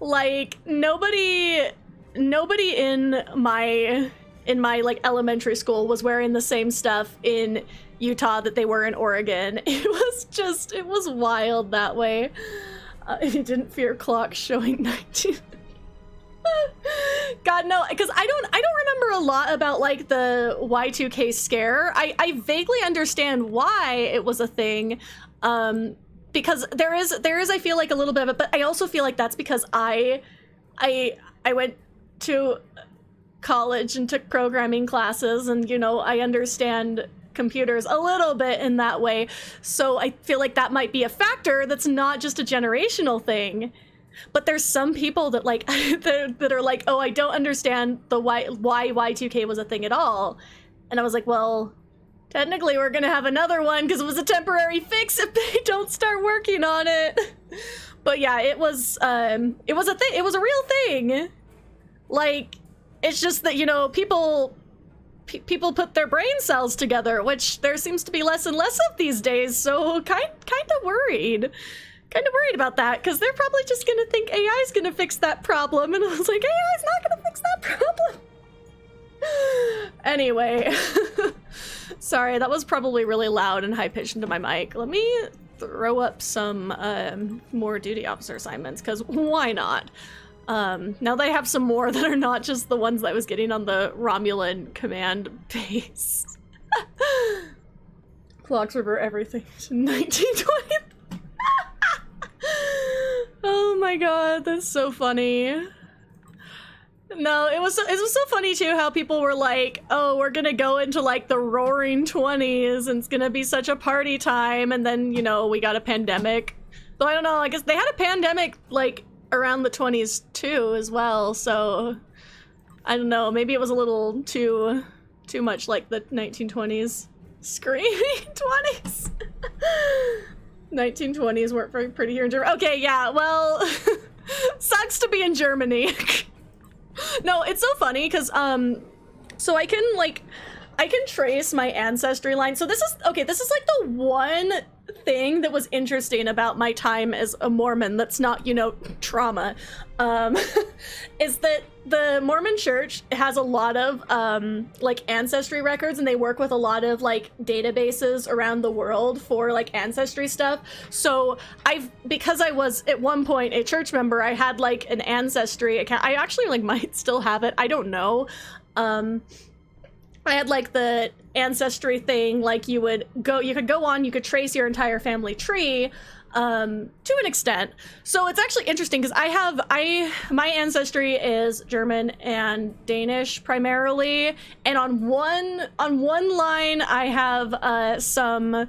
Like nobody in my like elementary school was wearing the same stuff in Utah that they were in Oregon. It was wild that way. If you didn't fear clocks showing 19. God, no, because I don't remember a lot about like the Y2K scare. I vaguely understand why it was a thing, because there is I feel like a little bit of it, but I also feel like that's because I went to college and took programming classes, and you know, I understand computers a little bit in that way, so I feel like that might be a factor that's not just a generational thing. But there's some people that like that are like, oh, I don't understand the why Y2K was a thing at all. And I was like, well, technically we're gonna have another one because it was a temporary fix if they don't start working on it. But yeah, it was a thing. It was a real thing. Like, it's just that, you know, people put their brain cells together, which there seems to be less and less of these days. So kind of worried about that, because they're probably just gonna think AI is gonna fix that problem, and I was like, AI is not gonna fix that problem. Anyway, sorry, that was probably really loud and high pitched into my mic. Let me throw up some more duty officer assignments, because why not? Now they have some more that are not just the ones that I was getting on the Romulan command base. Clocks revert everything to 1920. Oh my god, that's so funny. No, it was so funny too how people were like, oh, we're gonna go into like the roaring 20s and it's gonna be such a party time, and then, you know, we got a pandemic. Though I don't know, I guess they had a pandemic like around the 20s too as well, so I don't know, maybe it was a little too much like the 1920s. Screaming 20s. 1920s weren't very pretty here in Germany. Okay, yeah, well, sucks to be in Germany. No, it's so funny because so I can trace my ancestry line. So this is like the one thing that was interesting about my time as a Mormon that's not, you know, trauma, is that the Mormon church has a lot of like ancestry records, and they work with a lot of like databases around the world for like ancestry stuff. So because I was at one point a church member, I had like an ancestry account. I actually like might still have it, I don't know. I had like the ancestry thing, like you could go on, you could trace your entire family tree to an extent. So it's actually interesting because my ancestry is German and Danish primarily, and on one line I have some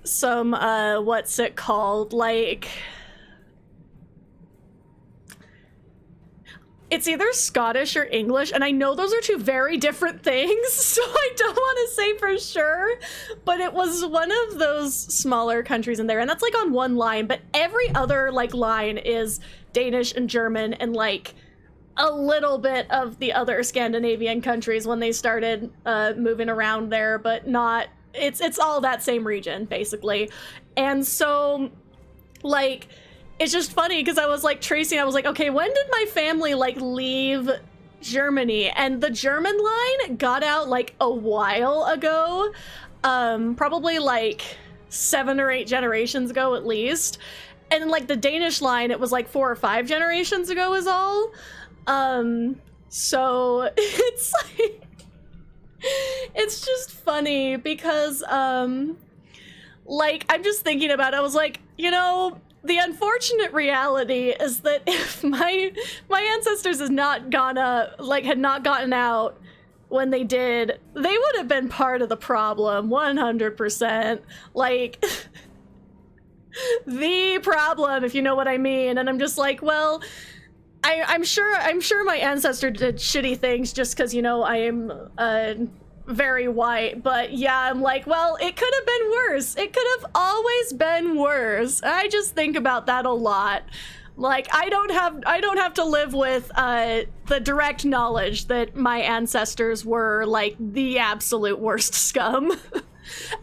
what's it called, like, it's either Scottish or English, and I know those are two very different things, so I don't want to say for sure, but it was one of those smaller countries in there, and that's like on one line, but every other like line is Danish and German and like a little bit of the other Scandinavian countries when they started moving around there, but not, it's all that same region basically. And so like, it's just funny because I was like tracing, I was like, okay, when did my family like leave Germany? And the German line got out like a while ago, probably like 7 or 8 generations ago at least. And like the Danish line, it was like 4 or 5 generations ago is all. So it's like, it's just funny because like I'm just thinking about it, I was like, you know, the unfortunate reality is that if my ancestors had not gotten out when they did, they would have been part of the problem 100%. Like the problem, if you know what I mean. And I'm just like, well, I'm sure my ancestor did shitty things just because, you know, I am very white, but yeah, I'm like, well, it could have been worse. It could have always been worse. I just think about that a lot. Like, I don't have to live with the direct knowledge that my ancestors were like the absolute worst scum.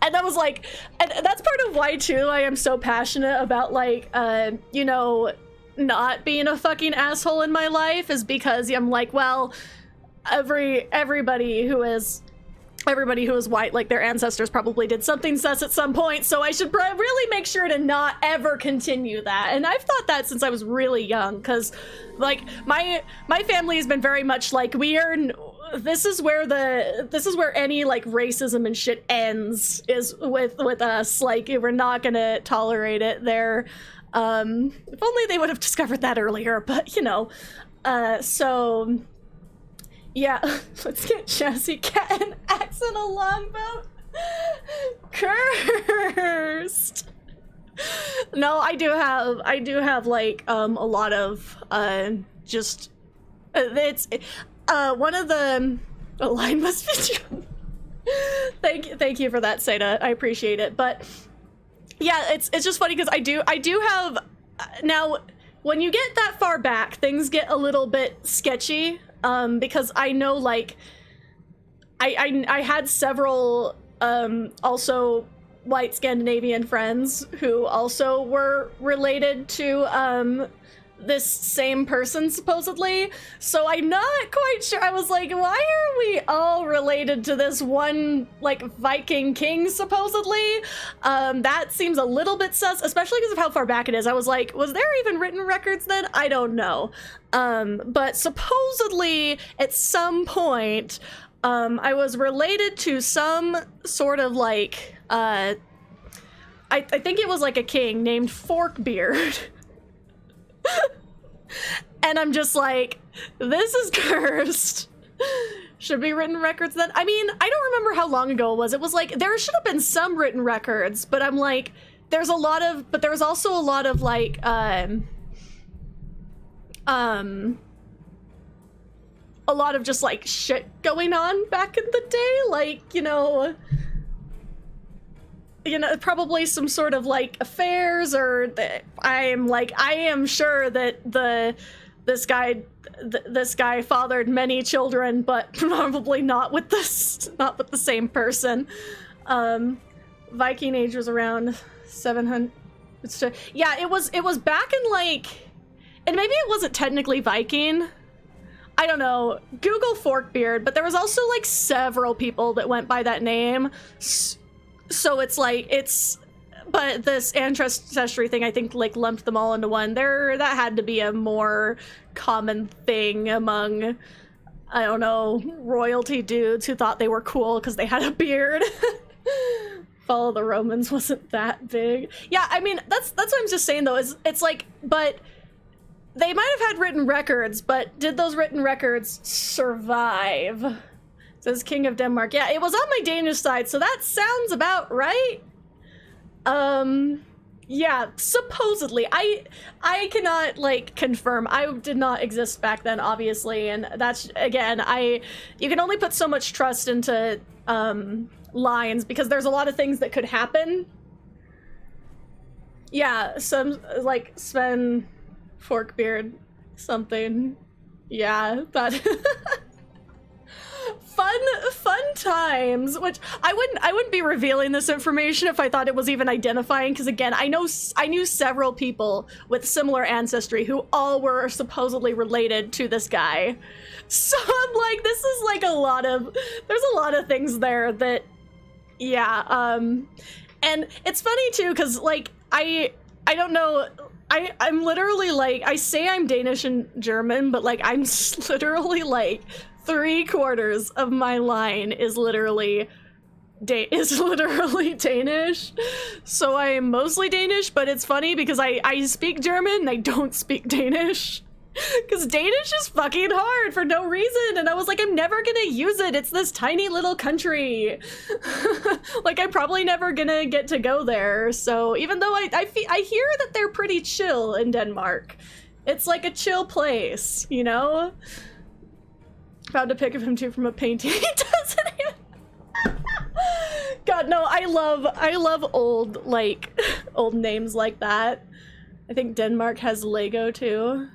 And that was like, and that's part of why too I am so passionate about like you know, not being a fucking asshole in my life, is because I'm like, well, everybody who is white, like their ancestors probably did something sus at some point, so I should really make sure to not ever continue that. And I've thought that since I was really young, because like my family has been very much like, this is where any like racism and shit ends, is with us. Like, we're not gonna tolerate it there. If only they would have discovered that earlier, but you know. So yeah, let's get Jazi, cat, and axe in a longboat. Cursed. No, I do have like a lot of just it's one of the line must be true. Thank you for that, Seda. I appreciate it. But yeah, it's just funny because I do have now, when you get that far back, things get a little bit sketchy. Because I know, like, I had several also white Scandinavian friends who also were related to this same person, supposedly. So I'm not quite sure. I was like, why are we all related to this one, like, Viking king, supposedly? That seems a little bit sus, especially because of how far back it is. I was like, was there even written records then? I don't know. But supposedly, at some point, I was related to some sort of, like, I think it was, like, a king named Forkbeard. And I'm just like, this is cursed. Should be written records then. I mean, I don't remember how long ago it was. It was like, there should have been some written records, but I'm like, there was also a lot of like, a lot of just like shit going on back in the day. Like, you know, probably some sort of like affairs, or I am sure that this guy fathered many children, but probably not with the same person. Viking age was around 700. Yeah, it was back in like, and maybe it wasn't technically Viking. I don't know. Google Forkbeard, but there was also like several people that went by that name. So it's like, but this ancestry thing, I think, like, lumped them all into one. That had to be a more common thing among, I don't know, royalty dudes who thought they were cool because they had a beard. Follow the Romans wasn't that big. Yeah, I mean, that's what I'm just saying, though, is it's like, but they might have had written records, but did those written records survive? Says King of Denmark. Yeah, it was on my Danish side, so that sounds about right. Yeah, supposedly. I cannot, like, confirm. I did not exist back then, obviously, and that's, again, you can only put so much trust into, lines, because there's a lot of things that could happen. Yeah, some, like, Sven Forkbeard something. Yeah, that... fun times, which I wouldn't be revealing this information if I thought it was even identifying, because again, I knew several people with similar ancestry who all were supposedly related to this guy. So I'm like, this is like there's a lot of things there that, yeah, and it's funny too, because like, I don't know, I'm literally like, I say I'm Danish and German, but like, I'm literally like, 3/4 of my line is literally Danish. So I am mostly Danish, but it's funny because I speak German and I don't speak Danish. Because Danish is fucking hard for no reason, and I was like, I'm never gonna use it. It's this tiny little country. Like, I'm probably never gonna get to go there. So even though I hear that they're pretty chill in Denmark, It's like a chill place, you know? Found a pic of him too from a painting. He doesn't even... God, no, I love old, like, old names like that. I think Denmark has Lego too.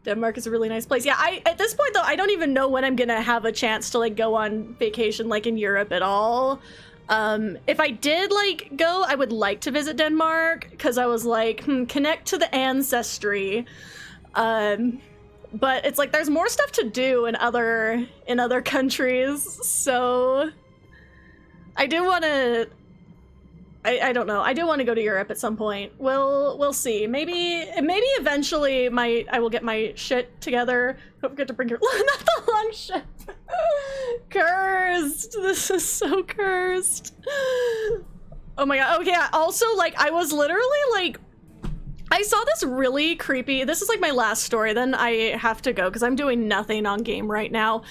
Denmark is a really nice place. Yeah, at this point though, I don't even know when I'm gonna have a chance to like go on vacation like in Europe at all. If I did like go, I would like to visit Denmark because I was like, connect to the ancestry. But it's like there's more stuff to do in other countries, so I do want to. I don't know. I do want to go to Europe at some point. We'll see. Maybe eventually I will get my shit together. Don't forget to bring your not the long ship. Cursed. This is so cursed. Oh my god. Okay. Also, like I was literally like. I saw this really creepy, this is like my last story, then I have to go because I'm doing nothing on game right now.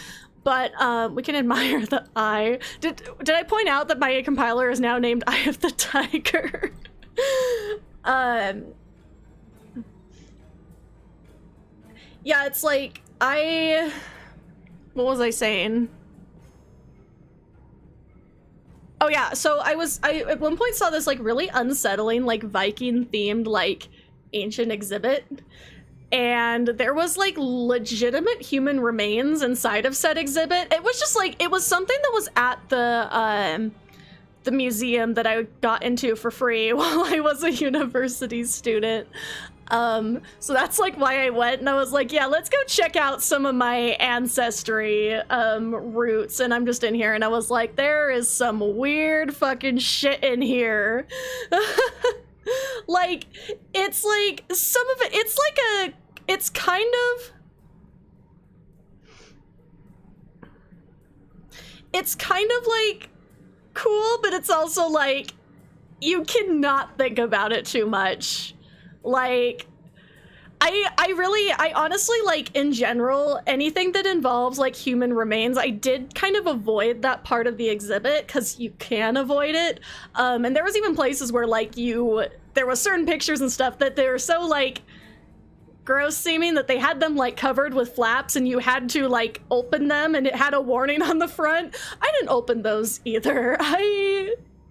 But we can admire the eye. Did I point out that my compiler is now named Eye of the Tiger? Yeah, it's like, what was I saying? Oh yeah, so I at one point saw this like really unsettling, like Viking themed, like ancient exhibit, and there was like legitimate human remains inside of said exhibit. It was just like, it was something that was at the museum that I got into for free while I was a university student. So that's like why I went, and I was like, yeah, let's go check out some of my ancestry roots. And I'm just in here and I was like, there is some weird fucking shit in here. Like, it's like some of it, it's kind of like cool, but it's also like you cannot think about it too much. Like, I honestly, like, in general, anything that involves, like, human remains, I did kind of avoid that part of the exhibit, because you can avoid it. And there was even places where, like, there was certain pictures and stuff that they were so, like, gross seeming that they had them, like, covered with flaps, and you had to, like, open them, and it had a warning on the front. I didn't open those either.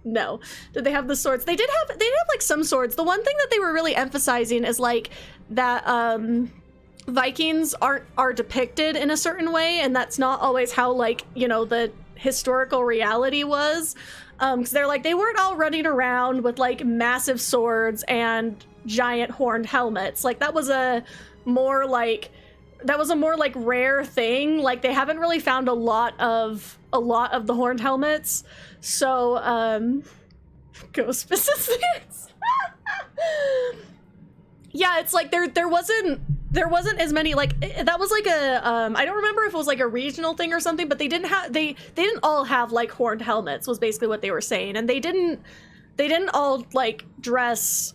No. Did they have the swords? They did have like some swords. The one thing that they were really emphasizing is like that Vikings are depicted in a certain way, and that's not always how, like, you know, the historical reality was. Because they're like, they weren't all running around with like massive swords and giant horned helmets. Like that was a more like rare thing. Like they haven't really found a lot of the horned helmets. So, ghost specifics. Yeah, it's like there wasn't as many, like, that was like a, I don't remember if it was like a regional thing or something, but they didn't all have like horned helmets was basically what they were saying. And they didn't all like dress,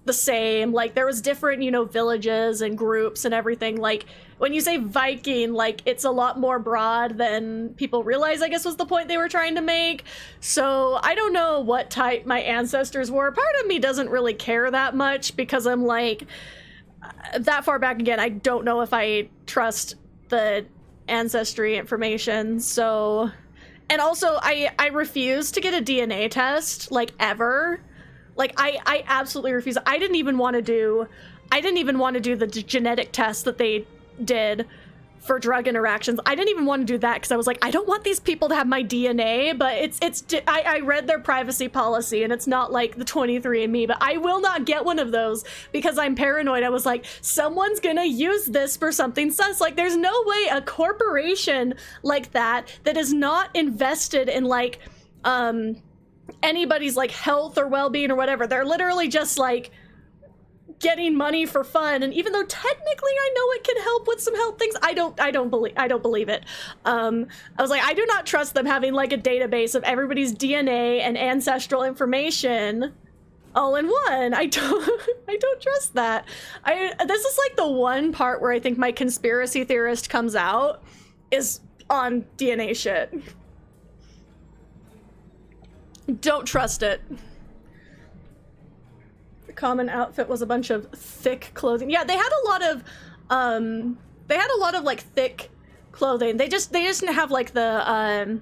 the same. Like there was different, you know, villages and groups and everything. Like when you say Viking, like it's a lot more broad than people realize, I guess was the point they were trying to make. So I don't know what type my ancestors were. Part of me doesn't really care that much because I'm like, that far back again, I don't know if I trust the ancestry information. So, and also I refuse to get a DNA test, like ever. Like I absolutely refuse. I didn't even want to do the genetic test that they did for drug interactions. I didn't even want to do that because I was like, I don't want these people to have my DNA, but I read their privacy policy and it's not like the 23andMe, but I will not get one of those because I'm paranoid. I was like, someone's gonna use this for something sus. Like there's no way a corporation like that is not invested in like, anybody's like health or well-being or whatever. They're literally just like getting money for fun, and even though technically I know it can help with some health things, I don't believe it. I was like, I do not trust them having like a database of everybody's DNA and ancestral information all in one. I don't trust that. This is like the one part where I think my conspiracy theorist comes out is on DNA shit. Don't trust it. common outfit was a bunch of thick clothing. Yeah, they had a lot of like thick clothing. They just didn't have like the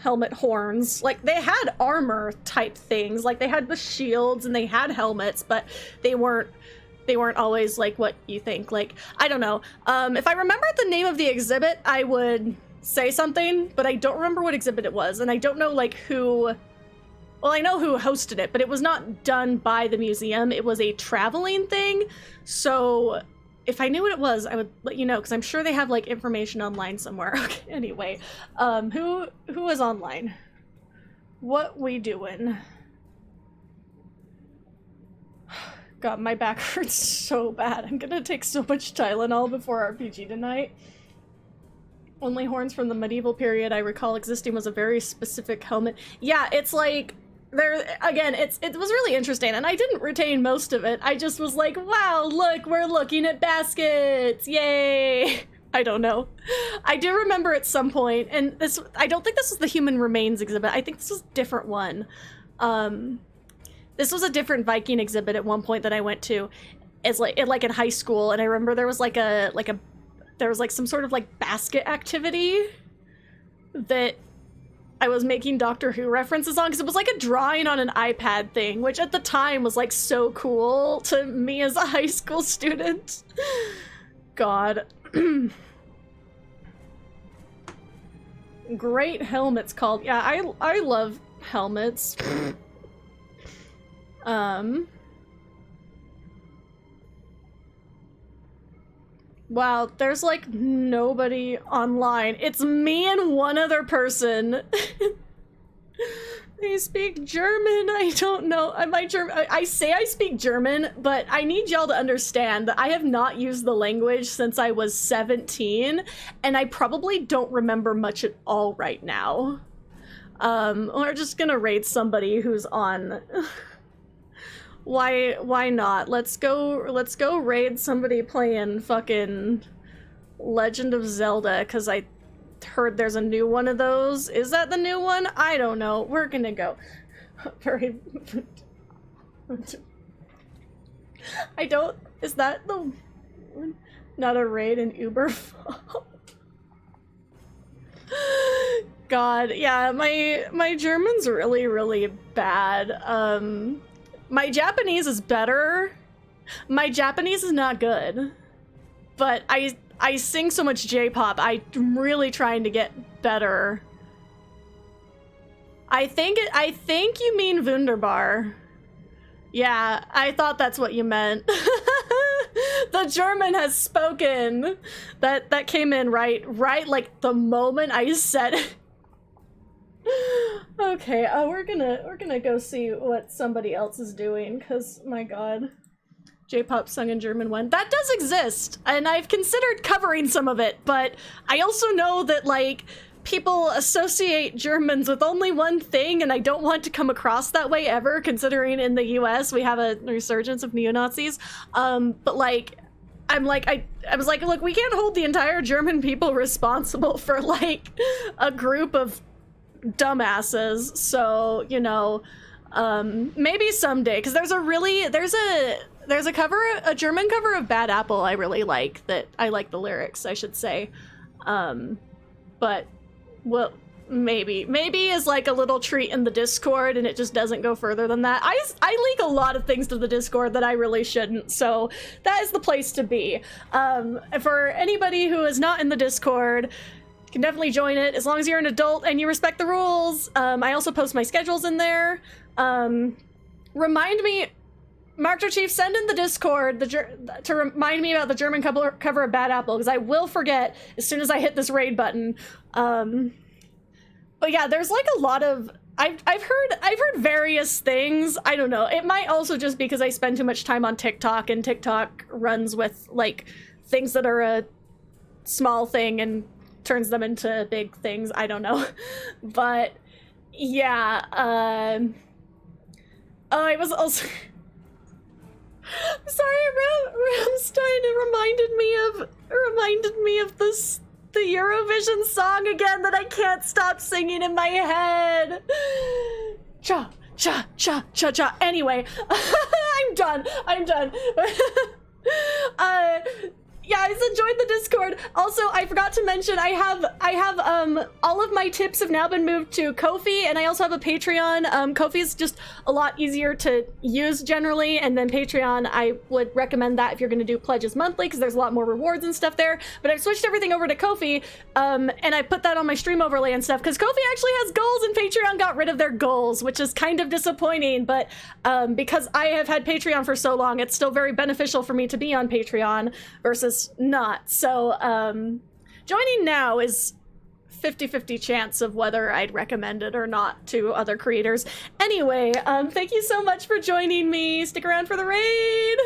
helmet horns. Like they had armor type things. Like they had the shields and they had helmets, but they weren't always like what you think. Like, I don't know. If I remembered the name of the exhibit, I would say something, but I don't remember what exhibit it was, and I don't know like who. Well, I know who hosted it, but it was not done by the museum. It was a traveling thing. So if I knew what it was, I would let you know, because I'm sure they have like information online somewhere. Okay, anyway, who is online? What we doing? God, my back hurts so bad. I'm gonna take so much Tylenol before RPG tonight. Only horns from the medieval period I recall existing was a very specific helmet. Yeah, it's like, there, again, it was really interesting, and I didn't retain most of it. I just was like, wow, look, we're looking at baskets, yay! I don't know. I do remember at some point, and this, I don't think this was the human remains exhibit. I think this was a different one. This was a different Viking exhibit at one point that I went to, as like in high school, and I remember there was there was like some sort of like basket activity that I was making Doctor Who references on, because it was like a drawing on an iPad thing, which at the time was like so cool to me as a high school student. God. Great helmets called. Yeah, I love helmets. Wow, there's like nobody online. It's me and one other person. They speak German. I don't know. I say I speak German, but I need y'all to understand that I have not used the language since I was 17, and I probably don't remember much at all right now. We're just gonna raid somebody who's on. Why not? Let's go raid somebody playing fucking Legend of Zelda, because I heard there's a new one of those. Is that the new one? I don't know. We're gonna go. Very. I don't. Is that the one? Not a raid in Uber? God, yeah, my German's really, really bad. My Japanese is better. My Japanese is not good. But I sing so much J-pop, I'm really trying to get better. I think you mean Wunderbar. Yeah, I thought that's what you meant. The German has spoken. That came in right like the moment I said it. Okay, we're gonna go see what somebody else is doing, because my god. J-pop sung in German one. That does exist, and I've considered covering some of it, but I also know that, like, people associate Germans with only one thing, and I don't want to come across that way ever, considering in the US we have a resurgence of neo-Nazis. But, like, I was like, look, we can't hold the entire German people responsible for, like, a group of dumbasses, so, you know, maybe someday, because there's a German cover of Bad Apple I really like, that I like the lyrics, I should say. But, well, maybe is like a little treat in the Discord, and it just doesn't go further than that. I leak a lot of things to the Discord that I really shouldn't, so that is the place to be. For anybody who is not in the Discord, you can definitely join it, as long as you're an adult and you respect the rules. I also post my schedules in there. Remind me, Markter Chief, send in the Discord to remind me about the German cover of Bad Apple, because I will forget as soon as I hit this raid button. But yeah, there's like a lot of I've heard various things. I don't know. It might also just because I spend too much time on TikTok, and TikTok runs with like things that are a small thing and turns them into big things. I don't know. But yeah, I was also I'm sorry, Rammstein reminded me of the Eurovision song again that I can't stop singing in my head. Cha Cha. Anyway, I'm done. Yeah, guys, enjoyed the Discord. Also, I forgot to mention I have all of my tips have now been moved to Ko-fi, and I also have a Patreon. Ko-fi is just a lot easier to use generally, and then Patreon, I would recommend that if you're gonna do pledges monthly, because there's a lot more rewards and stuff there. But I've switched everything over to Ko-fi, and I put that on my stream overlay and stuff, because Ko-fi actually has goals, and Patreon got rid of their goals, which is kind of disappointing, but because I have had Patreon for so long, it's still very beneficial for me to be on Patreon versus not. So joining now is 50-50 chance of whether I'd recommend it or not to other creators. Anyway, thank you so much for joining me. Stick around for the raid.